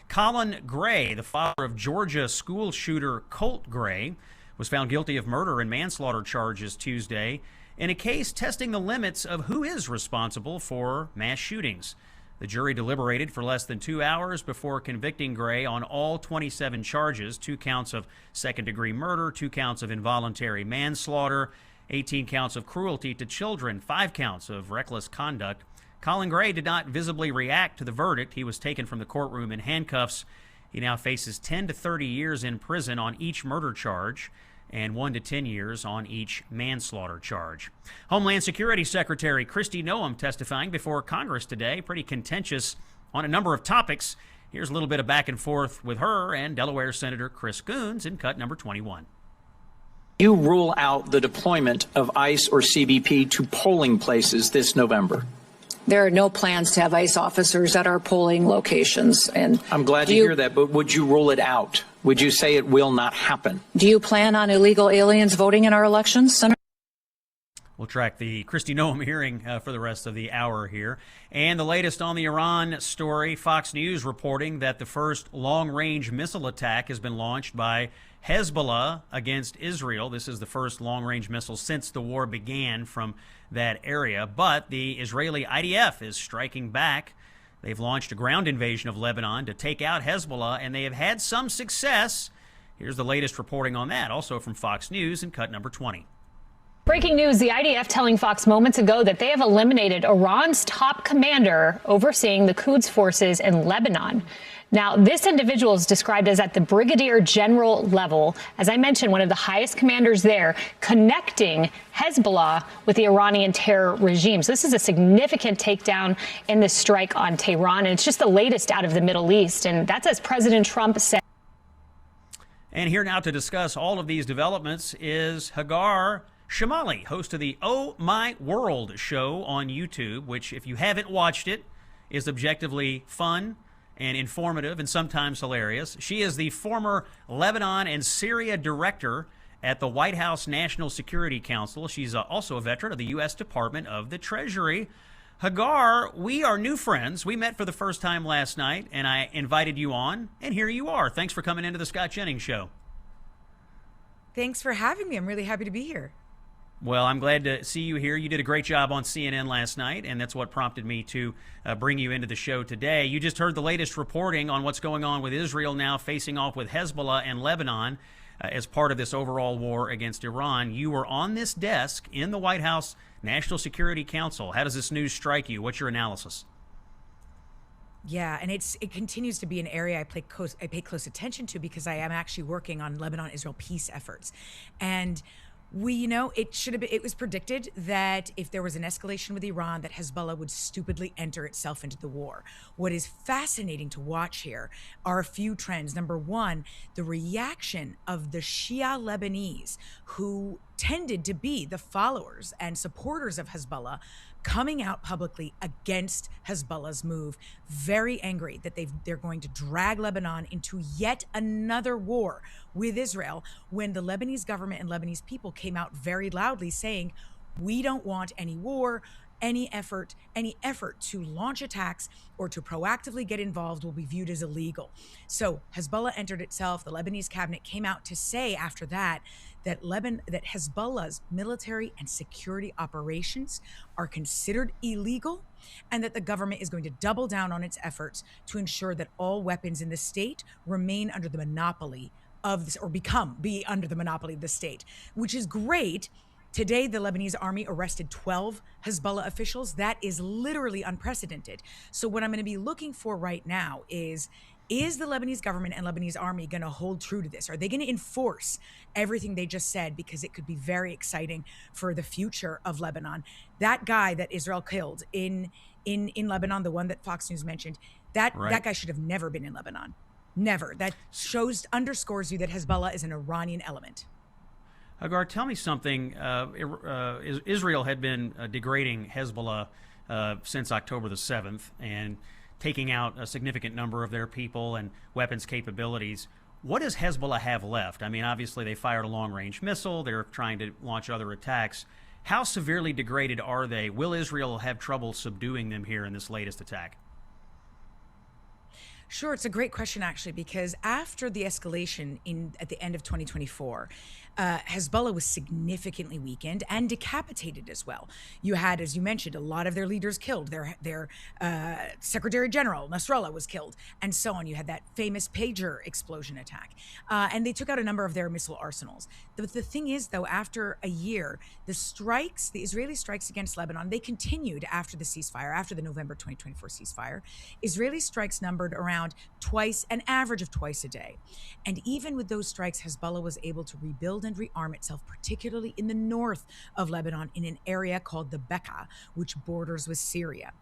Colin Gray, the father of Georgia school shooter Colt Gray, was found guilty of murder and manslaughter charges Tuesday in a case testing the limits of who is responsible for mass shootings. The jury deliberated for less than 2 hours before convicting Gray on all 27 charges, 2 counts of second-degree murder, 2 counts of involuntary manslaughter, 18 counts of cruelty to children, 5 counts of reckless conduct. Colin Gray did not visibly react to the verdict. He was taken from the courtroom in handcuffs. He now faces 10 to 30 years in prison on each murder charge and 1 to 10 years on each manslaughter charge. Homeland Security Secretary Kristi Noem testifying before Congress today, pretty contentious on a number of topics. Here's a little bit of back and forth with her and Delaware Senator Chris Coons in cut number 21. You rule out the deployment of ICE or CBP to polling places this November? There are no plans to have ICE officers at our polling locations. And I'm glad to hear that, but would you rule it out? Would you say it will not happen? Do you plan on illegal aliens voting in our elections, Senator? We'll track the Kristi Noem hearing for the rest of the hour here. And the latest on the Iran story, Fox News reporting that the first long-range missile attack has been launched by Hezbollah against Israel. This is the first long-range missile since the war began from that area. But the Israeli IDF is striking back. They've launched a ground invasion of Lebanon to take out Hezbollah, and they have had some success. Here's the latest reporting on that, also from Fox News in cut number 20. Breaking news, the IDF telling Fox moments ago that they have eliminated Iran's top commander overseeing the Quds forces in Lebanon. Now, this individual is described as at the brigadier general level. As I mentioned, one of the highest commanders there, connecting Hezbollah with the Iranian terror regime. So this is a significant takedown in this strike on Tehran, and it's just the latest out of the Middle East. And that's as President Trump said. And here now to discuss all of these developments is Hagar Shamali, host of the Oh My World show on YouTube, which, if you haven't watched it, is objectively fun and informative and sometimes hilarious. She is the former Lebanon and Syria director at the White House National Security Council. She's also a veteran of the U.S. Department of the Treasury. Hagar, we are new friends. We met for the first time last night, and I invited you on, and here you are. Thanks for coming into the Scott Jennings Show. Thanks for having me. I'm really happy to be here. Well, I'm glad to see you here. You did a great job on CNN last night, and that's what prompted me to bring you into the show today. You just heard the latest reporting on what's going on with Israel now facing off with Hezbollah and Lebanon as part of this overall war against Iran. You were on this desk in the White House National Security Council. How does this news strike you? What's your analysis? Yeah, and it continues to be an area I pay close attention to because I am actually working on Lebanon-Israel peace efforts. And it was predicted that if there was an escalation with Iran, that Hezbollah would stupidly enter itself into the war. What is fascinating to watch here are a few trends. Number one, the reaction of the Shia Lebanese, who tended to be the followers and supporters of Hezbollah, coming out publicly against Hezbollah's move, very angry that they're going to drag Lebanon into yet another war with Israel, when the Lebanese government and Lebanese people came out very loudly saying, we don't want any war. Any effort to launch attacks or to proactively get involved will be viewed as illegal. So Hezbollah entered itself. The Lebanese cabinet came out to say after that that Hezbollah's military and security operations are considered illegal, and that the government is going to double down on its efforts to ensure that all weapons in the state remain under the monopoly of this, or be under the monopoly of the state, which is great. Today, the Lebanese army arrested 12 Hezbollah officials. That is literally unprecedented. So what I'm going to be looking for right now is the Lebanese government and Lebanese army going to hold true to this? Are they going to enforce everything they just said? Because it could be very exciting for the future of Lebanon. That guy that Israel killed in Lebanon, the one that Fox News mentioned, that guy should have never been in Lebanon. Never. That underscores you that Hezbollah is an Iranian element. Hagar, tell me something. Israel had been degrading Hezbollah since October the 7th and taking out a significant number of their people and weapons capabilities. What does Hezbollah have left? I mean, obviously they fired a long-range missile. They're trying to launch other attacks. How severely degraded are they? Will Israel have trouble subduing them here in this latest attack? Sure, it's a great question, actually, because after the escalation at the end of 2024, Hezbollah was significantly weakened and decapitated as well. You had, as you mentioned, a lot of their leaders killed. Their Secretary General, Nasrallah, was killed, and so on. You had that famous pager explosion attack. And they took out a number of their missile arsenals. The thing is, though, after a year, the Israeli strikes against Lebanon, they continued after the ceasefire, after the November 2024 ceasefire. Israeli strikes numbered around an average of twice a day. And even with those strikes, Hezbollah was able to rebuild and rearm itself, particularly in the north of Lebanon, in an area called the Bekaa, which borders with Syria.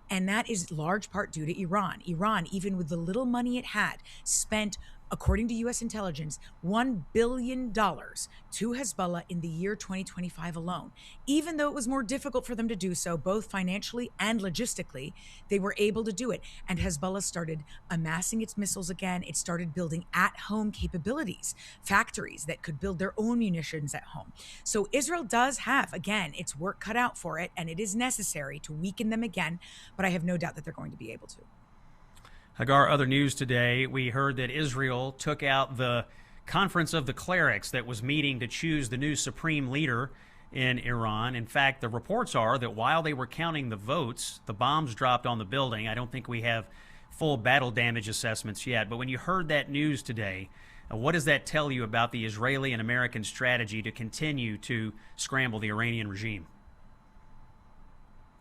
And that is large part due to Iran. Iran, even with the little money it had, spent, according to U.S. intelligence, $1 billion to Hezbollah in the year 2025 alone. Even though it was more difficult for them to do so, both financially and logistically, they were able to do it. And Hezbollah started amassing its missiles again. It started building at-home capabilities, factories that could build their own munitions at home. So Israel does have, again, its work cut out for it, and it is necessary to weaken them again, but I have no doubt that they're going to be able to. Hagar, other news today, we heard that Israel took out the Conference of the Clerics that was meeting to choose the new supreme leader in Iran. In fact, the reports are that while they were counting the votes, the bombs dropped on the building. I don't think we have full battle damage assessments yet, but when you heard that news today, what does that tell you about the Israeli and American strategy to continue to scramble the Iranian regime?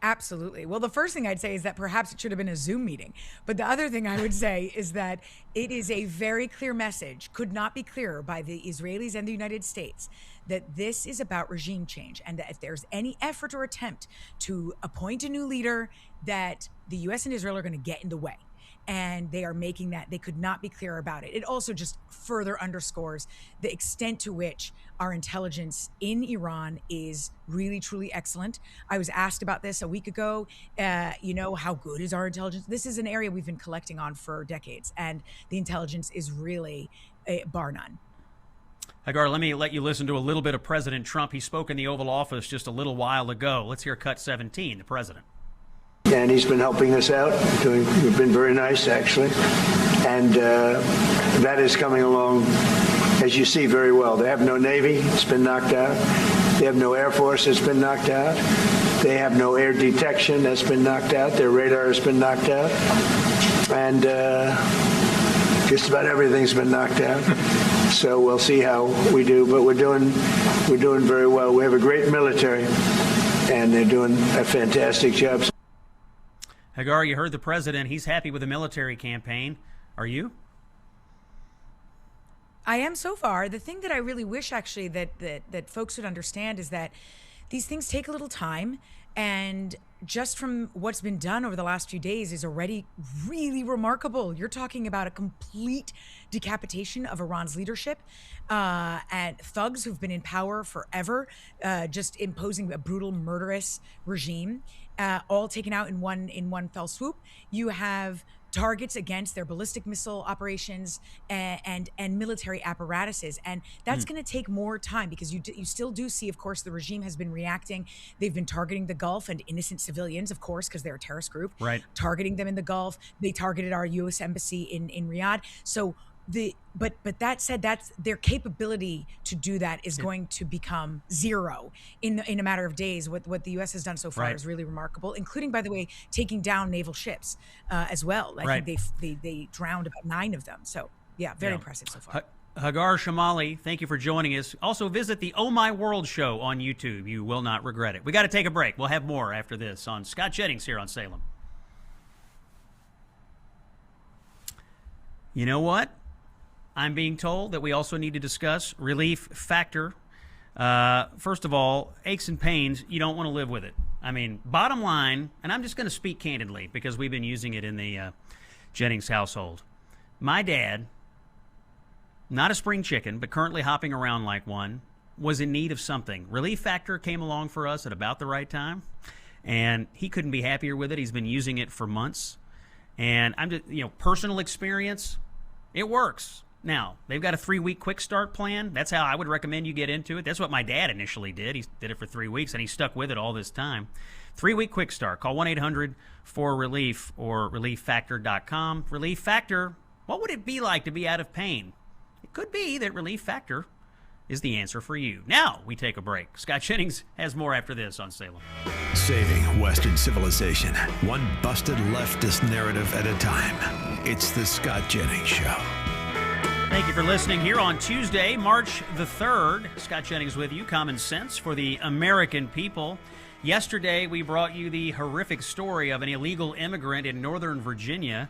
Absolutely. Well, the first thing I'd say is that perhaps it should have been a Zoom meeting. But the other thing I would say is that it is a very clear message, could not be clearer, by the Israelis and the United States, that this is about regime change, and that if there's any effort or attempt to appoint a new leader, that the U.S. and Israel are going to get in the way. And they are making that. They could not be clearer about it. It also just further underscores the extent to which our intelligence in Iran is really, truly excellent. I was asked about this a week ago. How good is our intelligence? This is an area we've been collecting on for decades, and the intelligence is really bar none. Hagar, let me let you listen to a little bit of President Trump. He spoke in the Oval Office just a little while ago. Let's hear cut 17, the president. And he's been helping us out. We've been very nice, actually. And that is coming along, as you see, very well. They have no Navy. It's been knocked out. They have no Air Force. It's been knocked out. They have no air detection. That's been knocked out. Their radar has been knocked out. And just about everything's been knocked out. So we'll see how we do. But we're doing very well. We have a great military, and they're doing a fantastic job. Hagar, you heard the president. He's happy with the military campaign. Are you? I am so far. The thing that I really wish, actually, that folks would understand is that these things take a little time. And just from what's been done over the last few days is already really remarkable. You're talking about a complete decapitation of Iran's leadership, and thugs who've been in power forever, just imposing a brutal, murderous regime, all taken out in one fell swoop. You have targets against their ballistic missile operations and military apparatuses. And that's going to take more time, because you still do see, of course, the regime has been reacting. They've been targeting the Gulf and innocent civilians, of course, because they're a terrorist group, right? Targeting them in the Gulf. They targeted our U.S. embassy in Riyadh. So but that said, that's their capability to do that is going to become zero in a matter of days. What the U.S. has done so far is really remarkable, including, by the way, taking down naval ships as well. I think they drowned about 9 of them. So yeah, very impressive so far. Hagar Shamali, thank you for joining us. Also, visit the Oh My World show on YouTube. You will not regret it. We got to take a break. We'll have more after this on Scott Jennings here on Salem. You know what? I'm being told that we also need to discuss relief factor. First of all, aches and pains, you don't want to live with it. I mean, bottom line, and I'm just going to speak candidly because we've been using it in the Jennings household. My dad, not a spring chicken, but currently hopping around like one, was in need of something. Relief Factor came along for us at about the right time, and he couldn't be happier with it. He's been using it for months, and I'm just, personal experience, it works. Now, they've got a 3-week quick start plan. That's how I would recommend you get into it. That's what my dad initially did. He did it for 3 weeks, and he stuck with it all this time. 3-week quick start. Call 1-800-4RELIEF or relieffactor.com. Relief Factor, what would it be like to be out of pain? It could be that Relief Factor is the answer for you. Now we take a break. Scott Jennings has more after this on Salem. Saving Western civilization, one busted leftist narrative at a time. It's the Scott Jennings Show. Thank you for listening here on Tuesday, March the 3rd. Scott Jennings with you, Common Sense for the American people. Yesterday, we brought you the horrific story of an illegal immigrant in Northern Virginia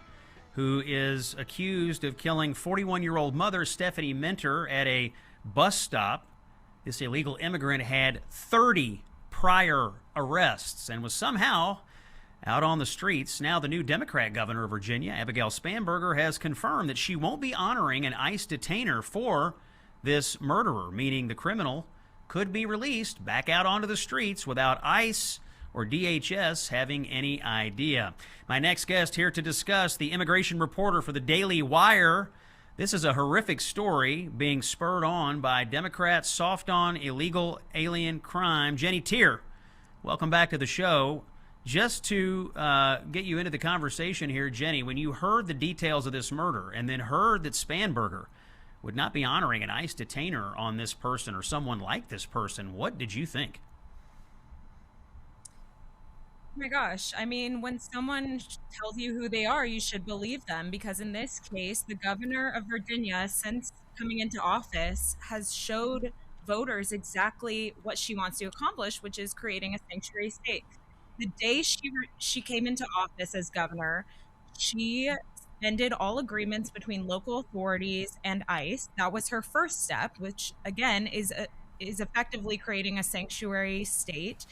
who is accused of killing 41-year-old mother Stephanie Minter at a bus stop. This illegal immigrant had 30 prior arrests and was somehow out on the streets. Now the new Democrat governor of Virginia, Abigail Spanberger, has confirmed that she won't be honoring an ICE detainer for this murderer, meaning the criminal could be released back out onto the streets without ICE or DHS having any idea. My next guest here to discuss, the immigration reporter for the Daily Wire. This is a horrific story being spurred on by Democrats soft on illegal alien crime. Jenny Tier, welcome back to the show. Just to get you into the conversation here, Jenny, when you heard the details of this murder and then heard that Spanberger would not be honoring an ICE detainer on this person or someone like this person, what did you think? Oh my gosh. I mean, when someone tells you who they are, you should believe them, because in this case, the governor of Virginia, since coming into office, has showed voters exactly what she wants to accomplish, which is creating a sanctuary state. The day she came into office as governor, she ended all agreements between local authorities and ICE. That was her first step, which again is effectively creating a sanctuary state.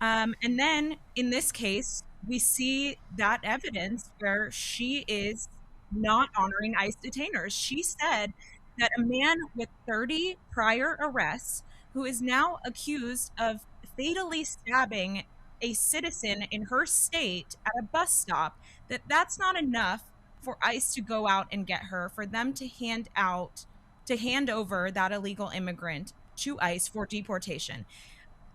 And then in this case, we see that evidence where she is not honoring ICE detainers. She said that a man with 30 prior arrests, who is now accused of fatally stabbing a citizen in her state at a bus stop, that's not enough for ICE to go out and get her, for them to hand over that illegal immigrant to ICE for deportation.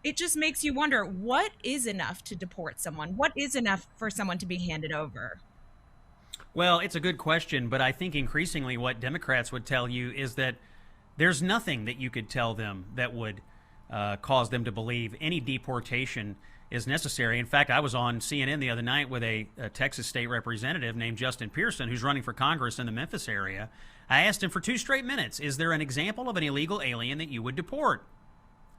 It just makes you wonder, what is enough to deport someone? What is enough for someone to be handed over? Well, it's a good question, but I think increasingly what Democrats would tell you is that there's nothing that you could tell them that would cause them to believe any deportation is necessary. In fact, I was on CNN the other night with a Texas state representative named Justin Pearson, who's running for Congress in the Memphis area. I asked him for 2 straight minutes, is there an example of an illegal alien that you would deport?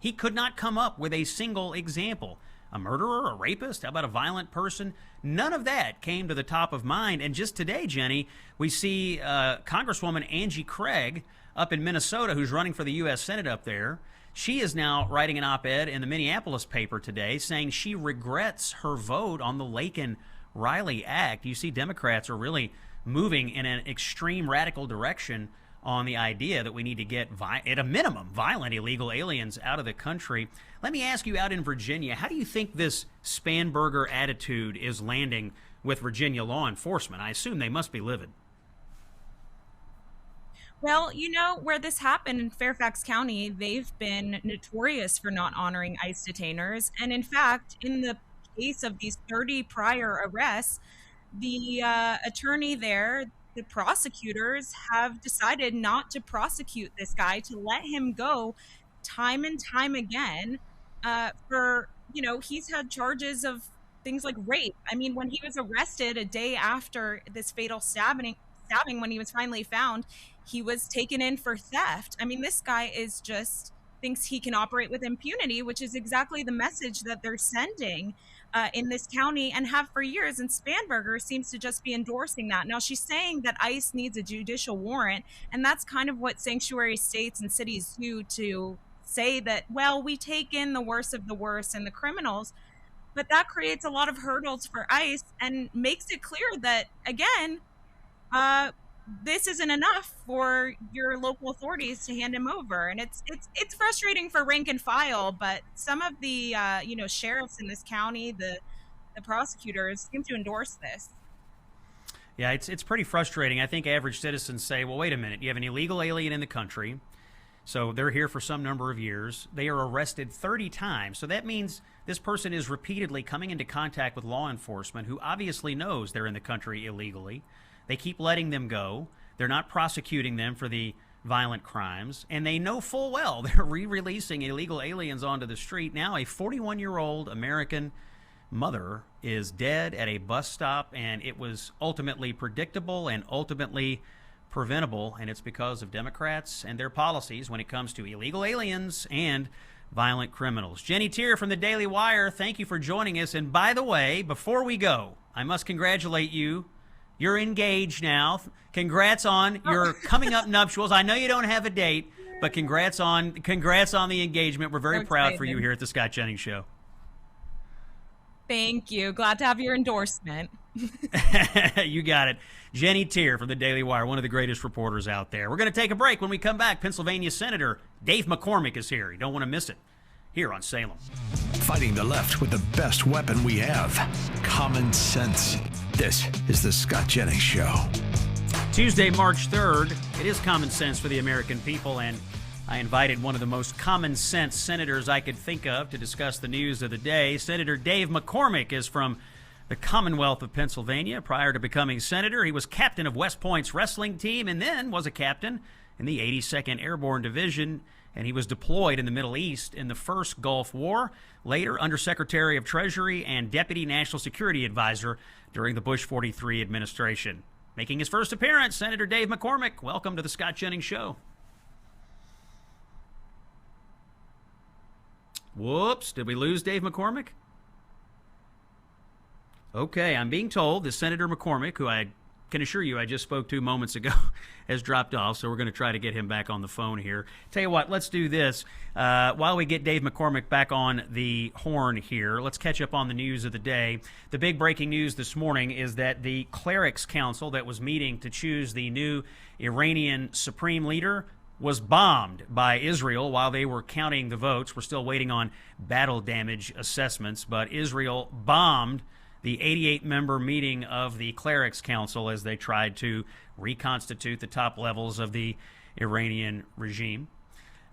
He could not come up with a single example. A murderer, a rapist, how about a violent person? None of that came to the top of mind. And just today, Jenny, we see Congresswoman Angie Craig up in Minnesota, who's running for the U.S. Senate up there. She is now writing an op-ed in the Minneapolis paper today saying she regrets her vote on the Laken-Riley Act. You see, Democrats are really moving in an extreme radical direction on the idea that we need to get, at a minimum, violent illegal aliens out of the country. Let me ask you, out in Virginia, how do you think this Spanberger attitude is landing with Virginia law enforcement? I assume they must be livid. Well, you know, where this happened in Fairfax County, they've been notorious for not honoring ICE detainers. And in fact, in the case of these 30 prior arrests, the attorney there, the prosecutors have decided not to prosecute this guy, to let him go time and time again for, he's had charges of things like rape. I mean, when he was arrested a day after this fatal stabbing, when he was finally found, he was taken in for theft. I mean, this guy is just thinks he can operate with impunity, which is exactly the message that they're sending in this county and have for years. And Spanberger seems to just be endorsing that. Now, she's saying that ICE needs a judicial warrant, and that's kind of what sanctuary states and cities do, to say that, well, we take in the worst of the worst and the criminals. But that creates a lot of hurdles for ICE and makes it clear that, again, this isn't enough for your local authorities to hand him over. And it's frustrating for rank and file, but some of the sheriffs in this county, the prosecutors, seem to endorse this. Yeah, it's pretty frustrating. I think average citizens say, well, wait a minute, you have an illegal alien in the country, so they're here for some number of years. They are arrested 30 times. So that means this person is repeatedly coming into contact with law enforcement who obviously knows they're in the country illegally. They keep letting them go. They're not prosecuting them for the violent crimes. And they know full well they're re-releasing illegal aliens onto the street. Now a 41-year-old American mother is dead at a bus stop, and it was ultimately predictable and ultimately preventable, and it's because of Democrats and their policies when it comes to illegal aliens and violent criminals. Jenny Tier from the Daily Wire, thank you for joining us. And by the way, before we go, I must congratulate you. You're engaged now. Congrats on your coming up nuptials. I know you don't have a date, but congrats on the engagement. We're very proud for you here at the Scott Jennings Show. Thank you. Glad to have your endorsement. You got it. Jenny Tier from the Daily Wire, one of the greatest reporters out there. We're going to take a break. When we come back, Pennsylvania Senator Dave McCormick is here. You don't want to miss it here on Salem. Fighting the left with the best weapon we have, common sense. This is the Scott Jennings Show. Tuesday, March 3rd. It is common sense for the American people, and I invited one of the most common sense senators I could think of to discuss the news of the day. Senator Dave McCormick is from the Commonwealth of Pennsylvania. Prior to becoming senator, he was captain of West Point's wrestling team and then was a captain in the 82nd Airborne Division, and he was deployed in the Middle East in the first Gulf War, later Undersecretary of Treasury and Deputy National Security Advisor during the Bush 43 administration. Making his first appearance, Senator Dave McCormick. Welcome to the Scott Jennings Show. Whoops, did we lose Dave McCormick? Okay, I'm being told that Senator McCormick, who I can assure you I just spoke to moments ago, has dropped off, so we're going to try to get him back on the phone here. Tell you what, let's do this. While we get Dave McCormick back on the horn here, let's catch up on the news of the day. The big breaking news this morning is that the Clerics Council that was meeting to choose the new Iranian Supreme Leader was bombed by Israel while they were counting the votes. We're still waiting on battle damage assessments, but Israel bombed the 88-member meeting of the Clerics Council as they tried to reconstitute the top levels of the Iranian regime.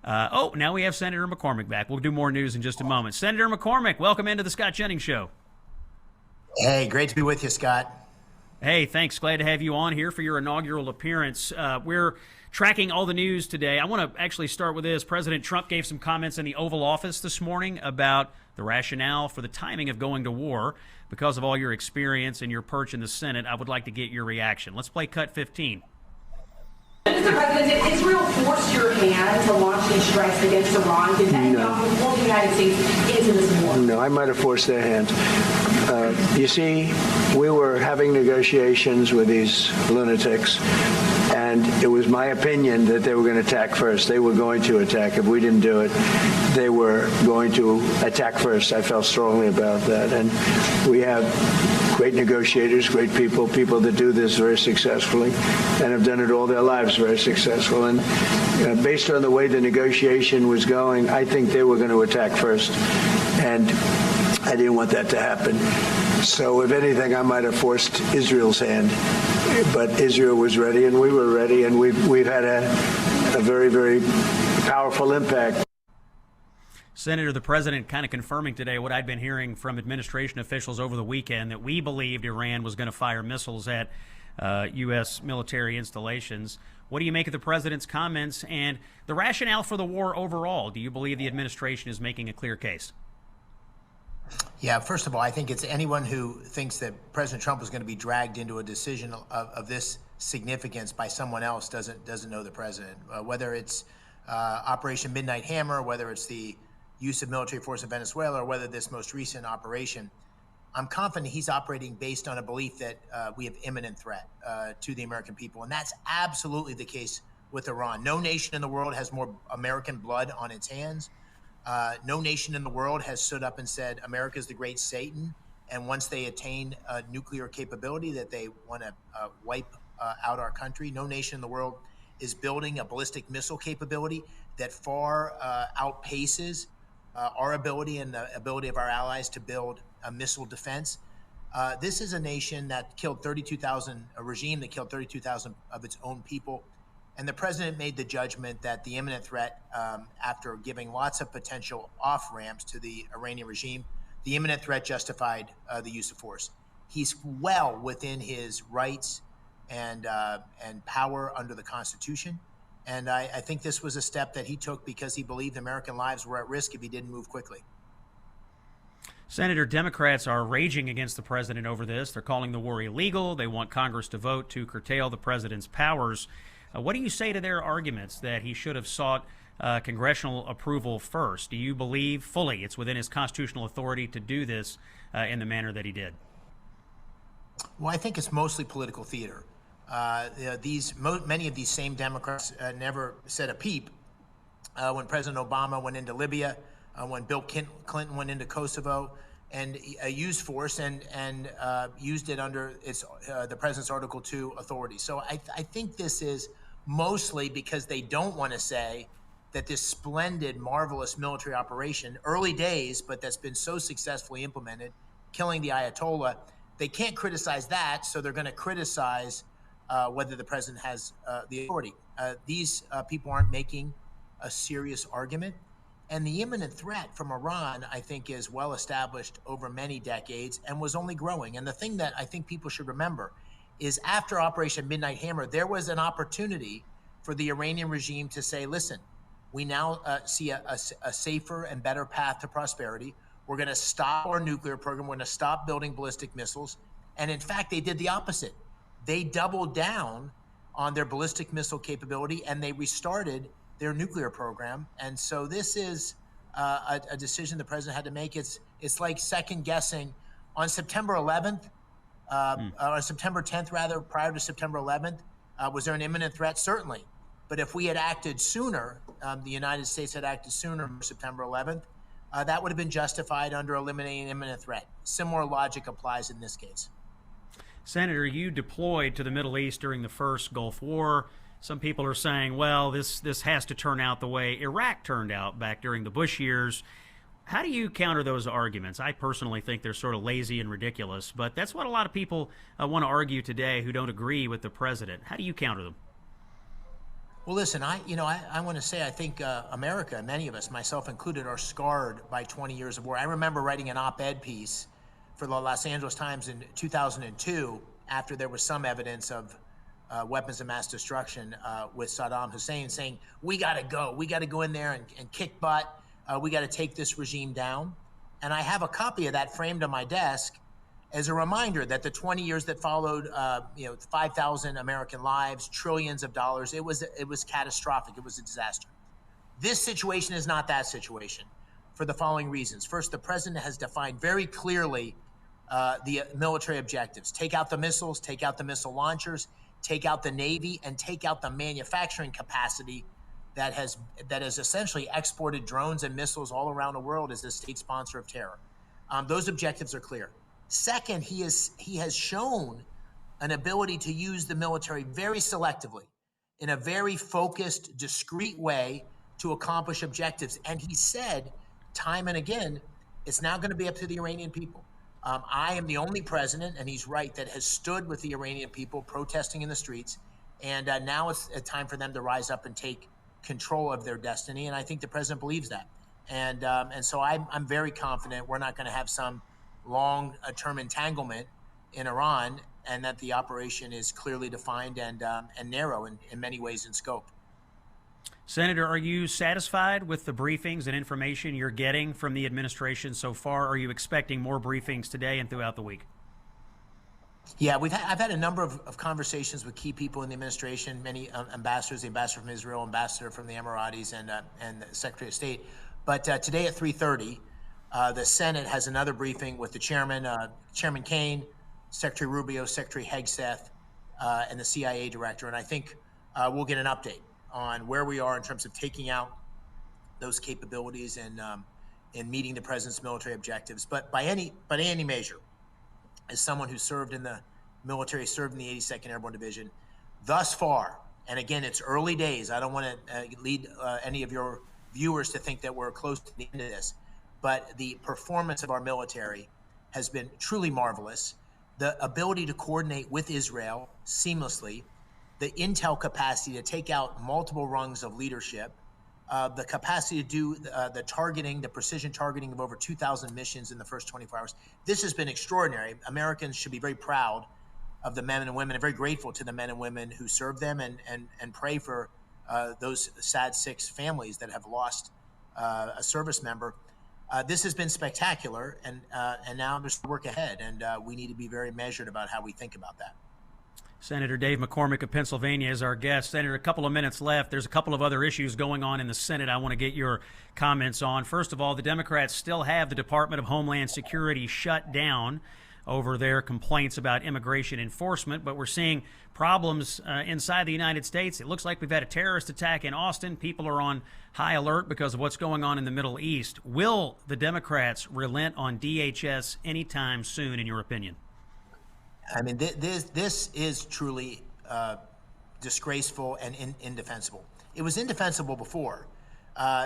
Now we have Senator McCormick back. We'll do more news in just a moment. Senator McCormick, welcome into the Scott Jennings Show. Hey, great to be with you, Scott. Hey, thanks. Glad to have you on here for your inaugural appearance. We're tracking all the news today. I want to actually start with this. President Trump gave some comments in the Oval Office this morning about the rationale for the timing of going to war. Because of all your experience and your perch in the Senate, I would like to get your reaction. Let's play cut 15. Mr. President, did Israel force your hand to launch these strikes against Iran? Did that pull the United States into this war? No, I might have forced their hand. You see, we were having negotiations with these lunatics, and it was my opinion that they were going to attack first. They were going to attack. If we didn't do it, they were going to attack first. I felt strongly about that. And we have great negotiators, great people that do this very successfully and have done it all their lives very successful. And based on the way the negotiation was going, I think they were going to attack first. And I didn't want that to happen. So if anything, I might have forced Israel's hand. But Israel was ready and we were ready, and we've had a very, very powerful impact. Senator, the president kind of confirming today what I'd been hearing from administration officials over the weekend, that we believed Iran was going to fire missiles at U.S. military installations. What do you make of the president's comments and the rationale for the war overall? Do you believe the administration is making a clear case? Yeah, first of all, I think it's anyone who thinks that President Trump was going to be dragged into a decision of this significance by someone else doesn't know the president. Whether it's Operation Midnight Hammer, whether it's the use of military force in Venezuela, or whether this most recent operation, I'm confident he's operating based on a belief that we have imminent threat to the American people. And that's absolutely the case with Iran. No nation in the world has more American blood on its hands. No nation in the world has stood up and said America is the great Satan, and once they attain nuclear capability that they want to wipe out our country. No nation in the world is building a ballistic missile capability that far outpaces our ability and the ability of our allies to build a missile defense. This is a nation that killed 32,000, a regime that killed 32,000 of its own people. And the president made the judgment that the imminent threat, after giving lots of potential off-ramps to the Iranian regime, the imminent threat justified the use of force. He's well within his rights and power under the Constitution. And I think this was a step that he took because he believed American lives were at risk if he didn't move quickly. Senator, Democrats are raging against the president over this. They're calling the war illegal. They want Congress to vote to curtail the president's powers. What do you say to their arguments that he should have sought congressional approval first? Do you believe fully it's within his constitutional authority to do this in the manner that he did? Well, I think it's mostly political theater. Many of these same Democrats never said a peep when President Obama went into Libya, when Bill Clinton went into Kosovo, and used force and used it under the president's Article 2 authority. So I think this is mostly because they don't want to say that this splendid, marvelous military operation, early days, but that's been so successfully implemented, killing the Ayatollah, they can't criticize that, so they're going to criticize whether the president has the authority. These people aren't making a serious argument. And the imminent threat from Iran, I think, is well established over many decades and was only growing. And the thing that I think people should remember is after Operation Midnight Hammer, there was an opportunity for the Iranian regime to say, listen, we now see a safer and better path to prosperity. We're going to stop our nuclear program. We're going to stop building ballistic missiles. And in fact, they did the opposite. They doubled down on their ballistic missile capability and they restarted their nuclear program. And so this is a decision the president had to make. It's like second guessing. On September 11th, or September 10th rather, prior to September 11th, was there an imminent threat? Certainly. But if we had acted sooner, the United States had acted sooner on September 11th, that would have been justified under eliminating imminent threat. Similar logic applies in this case. Senator, you deployed to the Middle East during the first Gulf War. Some people are saying, well, this has to turn out the way Iraq turned out back during the Bush years. How do you counter those arguments? I personally think they're sort of lazy and ridiculous, but that's what a lot of people want to argue today who don't agree with the president. How do you counter them? Well, listen, I want to say I think America, many of us, myself included, are scarred by 20 years of war. I remember writing an op-ed piece for the Los Angeles Times in 2002 after there was some evidence of weapons of mass destruction with Saddam Hussein, saying, we got to go. We got to go in there and kick butt. We got to take this regime down. And I have a copy of that framed on my desk as a reminder that the 20 years that followed, 5,000 American lives, trillions of dollars, it was catastrophic. It was a disaster. This situation is not that situation for the following reasons. First, the president has defined very clearly the military objectives. Take out the missiles, take out the missile launchers, take out the Navy, and take out the manufacturing capacity that has essentially exported drones and missiles all around the world as a state sponsor of terror. Those objectives are clear. Second, he has shown an ability to use the military very selectively, in a very focused, discrete way to accomplish objectives. And he said time and again, it's now going to be up to the Iranian people. I am the only president, and he's right, that has stood with the Iranian people protesting in the streets. And now it's a time for them to rise up and take control of their destiny. And I think the president believes that. And so I'm very confident we're not going to have some long-term entanglement in Iran, and that the operation is clearly defined and narrow in many ways in scope. Senator, are you satisfied with the briefings and information you're getting from the administration so far? Are you expecting more briefings today and throughout the week? Yeah, I've had a number of conversations with key people in the administration, many ambassadors, the ambassador from Israel, ambassador from the Emiratis, and the Secretary of State. But today at 3:30, the Senate has another briefing with the chairman, Chairman Kaine, Secretary Rubio, Secretary Hegseth, and the CIA director. And I think we'll get an update on where we are in terms of taking out those capabilities and meeting the president's military objectives. But by any measure, as someone who served in the military, served in the 82nd Airborne Division, thus far, and again, it's early days. I don't want to lead any of your viewers to think that we're close to the end of this, but the performance of our military has been truly marvelous. The ability to coordinate with Israel seamlessly, the intel capacity to take out multiple rungs of leadership, the capacity to do the targeting, the precision targeting of over 2,000 missions in the first 24 hours. This has been extraordinary. Americans should be very proud of the men and women and very grateful to the men and women who serve them and pray for those sad 6 families that have lost a service member. This has been spectacular, and now there's work ahead, and we need to be very measured about how we think about that. Senator Dave McCormick of Pennsylvania is our guest. Senator, a couple of minutes left. There's a couple of other issues going on in the Senate I want to get your comments on. First of all, the Democrats still have the Department of Homeland Security shut down over their complaints about immigration enforcement, but we're seeing problems inside the United States. It looks like we've had a terrorist attack in Austin. People are on high alert because of what's going on in the Middle East. Will the Democrats relent on DHS anytime soon, in your opinion? I mean, this is truly disgraceful and indefensible. It was indefensible before.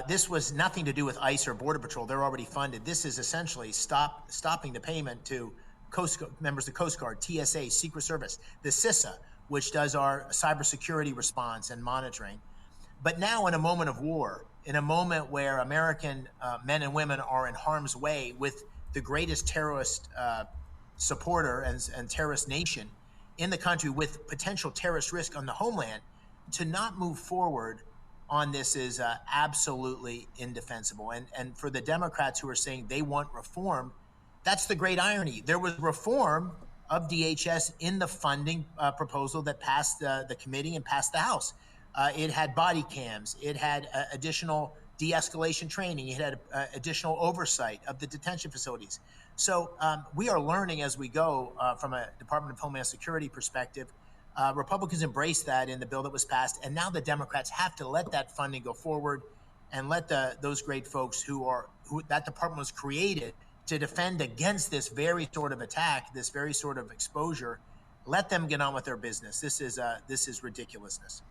This was nothing to do with ICE or Border Patrol. They're already funded. This is essentially stopping the payment to members of the Coast Guard, TSA, Secret Service, the CISA, which does our cybersecurity response and monitoring. But now, in a moment of war, in a moment where American men and women are in harm's way with the greatest terrorist supporter and terrorist nation in the country with potential terrorist risk on the homeland, to not move forward on this is absolutely indefensible. And for the Democrats who are saying they want reform, that's the great irony. There was reform of DHS in the funding proposal that passed the committee and passed the House. It had body cams. It had additional de-escalation training. It had additional oversight of the detention facilities. So we are learning as we go from a Department of Homeland Security perspective. Republicans embraced that in the bill that was passed, and now the Democrats have to let that funding go forward and let those great folks who that department was created to defend against this very sort of attack, this very sort of exposure, let them get on with their business. This is ridiculousness.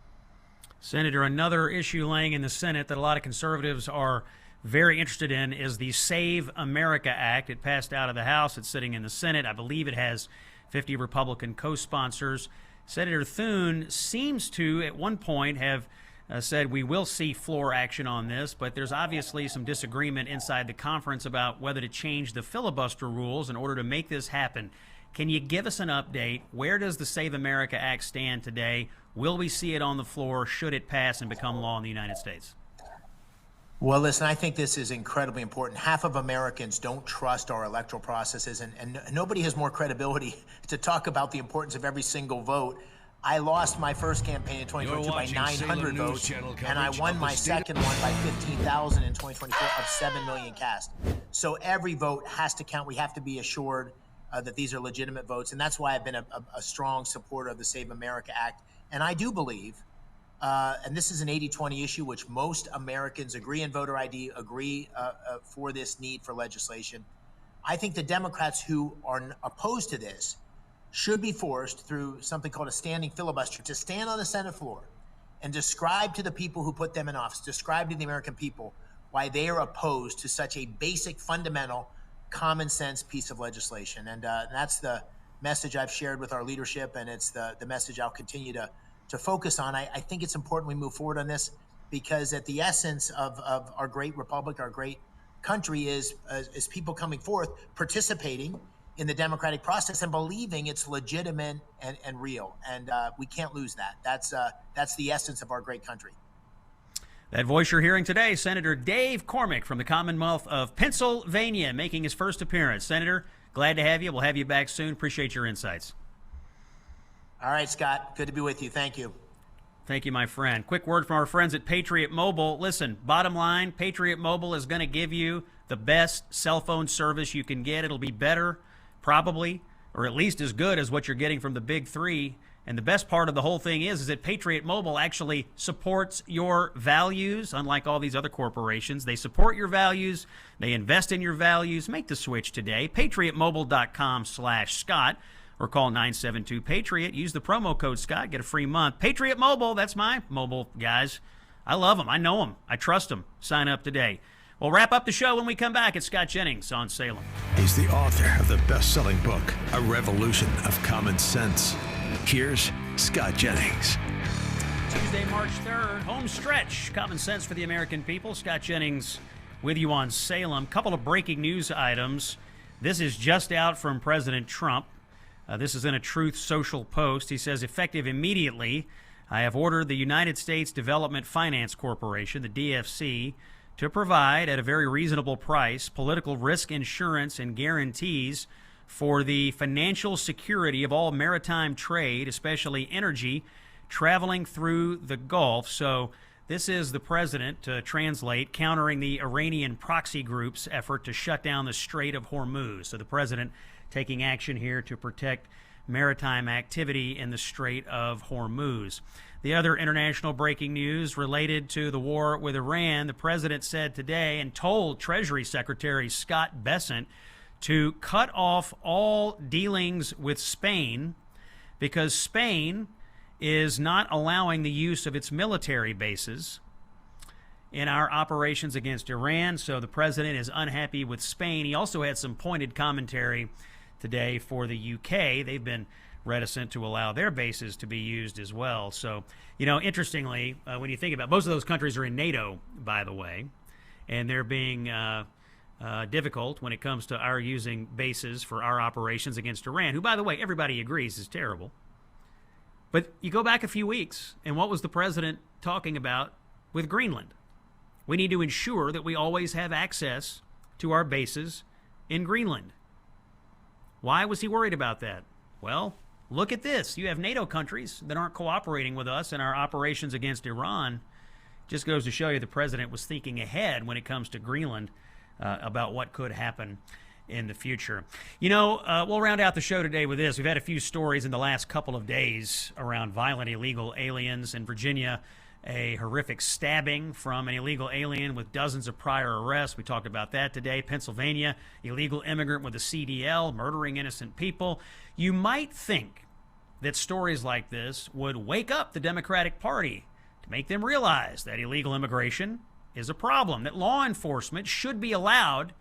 Senator, another issue laying in the Senate that a lot of conservatives are very interested in is the Save America Act. It passed out of the House. It's sitting in the Senate. I believe it has 50 Republican co-sponsors. Senator Thune seems to, at one point, have said we will see floor action on this, but there's obviously some disagreement inside the conference about whether to change the filibuster rules in order to make this happen. Can you give us an update? Where does the Save America Act stand today? Will we see it on the floor should it pass and become law in the United States? Well, listen, I think this is incredibly important. Half of Americans don't trust our electoral processes, and nobody has more credibility to talk about the importance of every single vote. I lost my first campaign in 2022 by 900 votes, and I won my second one by 15,000 in 2024 of 7 million cast. So every vote has to count. We have to be assured that these are legitimate votes, and that's why I've been a strong supporter of the Save America Act. And I do believe, and this is an 80-20 issue, which most Americans agree in voter ID, agree for this need for legislation. I think the Democrats who are opposed to this should be forced through something called a standing filibuster to stand on the Senate floor and describe to the people who put them in office, describe to the American people why they are opposed to such a basic, fundamental, common sense piece of legislation. And that's the message I've shared with our leadership, and it's the message I'll continue to focus on. I think it's important we move forward on this because at the essence of our great republic, our great country is people coming forth, participating in the democratic process and believing it's legitimate and real. And we can't lose that. That's the essence of our great country. That voice you're hearing today, Senator Dave Cormick from the Commonwealth of Pennsylvania, making his first appearance. Senator, glad to have you. We'll have you back soon. Appreciate your insights. All right, Scott. Good to be with you. Thank you. Thank you, my friend. Quick word from our friends at Patriot Mobile. Listen, bottom line, Patriot Mobile is going to give you the best cell phone service you can get. It'll be better, probably, or at least as good as what you're getting from the big three. And the best part of the whole thing is that Patriot Mobile actually supports your values, unlike all these other corporations. They support your values. They invest in your values. Make the switch today. PatriotMobile.com/Scott. Or call 972-PATRIOT. Use the promo code Scott. Get a free month. Patriot Mobile, that's my mobile guys. I love them. I know them. I trust them. Sign up today. We'll wrap up the show when we come back. It's Scott Jennings on Salem. He's the author of the best-selling book, A Revolution of Common Sense. Here's Scott Jennings. Tuesday, March 3rd, home stretch. Common sense for the American people. Scott Jennings with you on Salem. Couple of breaking news items. This is just out from President Trump. This is in a Truth Social post. He says, effective immediately, I have ordered the United States Development Finance Corporation, the DFC, to provide at a very reasonable price political risk insurance and guarantees for the financial security of all maritime trade, especially energy, traveling through the Gulf. So this is the president, to translate, countering the Iranian proxy group's effort to shut down the Strait of Hormuz. So the president taking action here to protect maritime activity in the Strait of Hormuz. The other international breaking news related to the war with Iran, the president said today and told Treasury Secretary Scott Bessent to cut off all dealings with Spain because Spain is not allowing the use of its military bases in our operations against Iran. So the president is unhappy with Spain. He also had some pointed commentary today for the UK. They've been reticent to allow their bases to be used as well. So, interestingly, when you think about it, most of those countries are in NATO, by the way, and they're being difficult when it comes to our using bases for our operations against Iran, who, by the way, everybody agrees is terrible. But you go back a few weeks, and what was the president talking about with Greenland? We need to ensure that we always have access to our bases in Greenland. Why was he worried about that? Well, look at this. You have NATO countries that aren't cooperating with us in our operations against Iran. Just goes to show you the president was thinking ahead when it comes to Greenland about what could happen in the future. We'll round out the show today with this. We've had a few stories in the last couple of days around violent illegal aliens in Virginia. A horrific stabbing from an illegal alien with dozens of prior arrests. We talked about that today. Pennsylvania, illegal immigrant with a CDL, murdering innocent people. You might think that stories like this would wake up the Democratic Party to make them realize that illegal immigration is a problem, that law enforcement should be allowed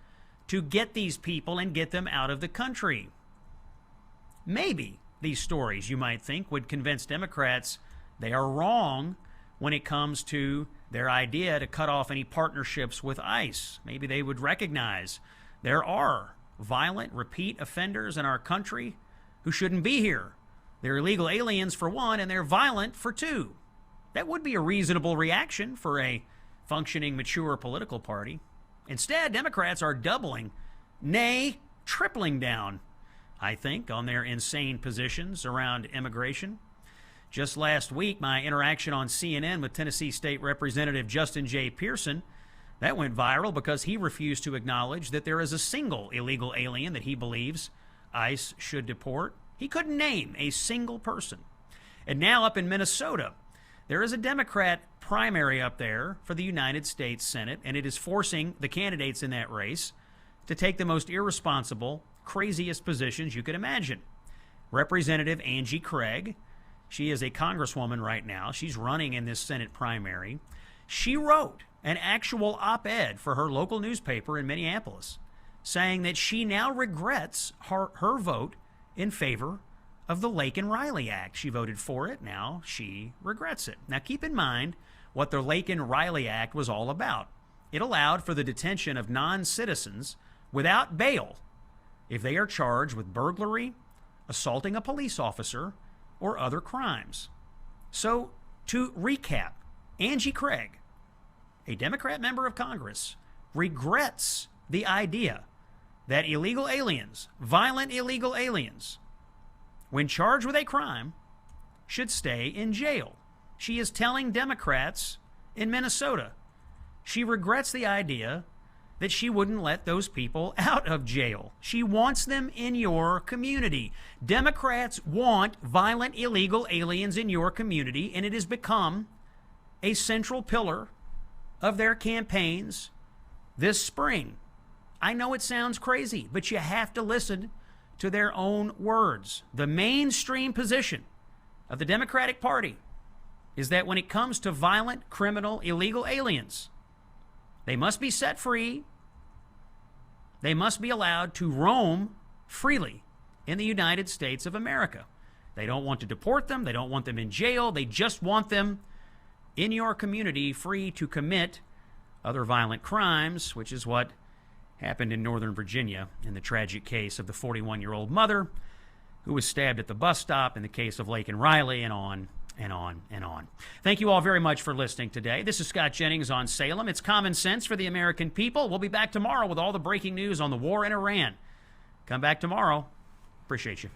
to get these people and get them out of the country. Maybe these stories, you might think, would convince Democrats they are wrong when it comes to their idea to cut off any partnerships with ICE. Maybe they would recognize there are violent repeat offenders in our country who shouldn't be here. They're illegal aliens for one, and they're violent for two. That would be a reasonable reaction for a functioning, mature political party. Instead, Democrats are doubling, nay, tripling down, I think, on their insane positions around immigration. Just last week, my interaction on CNN with Tennessee State Representative Justin J. Pearson, that went viral because he refused to acknowledge that there is a single illegal alien that he believes ICE should deport. He couldn't name a single person. And now up in Minnesota, there is a Democrat primary up there for the United States Senate, and it is forcing the candidates in that race to take the most irresponsible, craziest positions you could imagine. Representative Angie Craig, she is a congresswoman right now. She's running in this Senate primary. She wrote an actual op-ed for her local newspaper in Minneapolis saying that she now regrets her vote in favor of the Laken-Riley Act. She voted for it. Now she regrets it. Now keep in mind what the Laken-Riley Act was all about. It allowed for the detention of non-citizens without bail if they are charged with burglary, assaulting a police officer, or other crimes. So, to recap, Angie Craig, a Democrat member of Congress, regrets the idea that illegal aliens, violent illegal aliens, when charged with a crime, should stay in jail. She is telling Democrats in Minnesota she regrets the idea that she wouldn't let those people out of jail. She wants them in your community. Democrats want violent, illegal aliens in your community, and it has become a central pillar of their campaigns this spring. I know it sounds crazy, but you have to listen to their own words. The mainstream position of the Democratic Party is that when it comes to violent, criminal, illegal aliens, they must be set free. They must be allowed to roam freely in the United States of America. They don't want to deport them. They don't want them in jail. They just want them in your community, free to commit other violent crimes, which is what happened in Northern Virginia in the tragic case of the 41-year-old mother who was stabbed at the bus stop, in the case of Lake and Riley, and on and on and on. Thank you all very much for listening today. This is Scott Jennings on Salem. It's common sense for the American people. We'll be back tomorrow with all the breaking news on the war in Iran. Come back tomorrow. Appreciate you.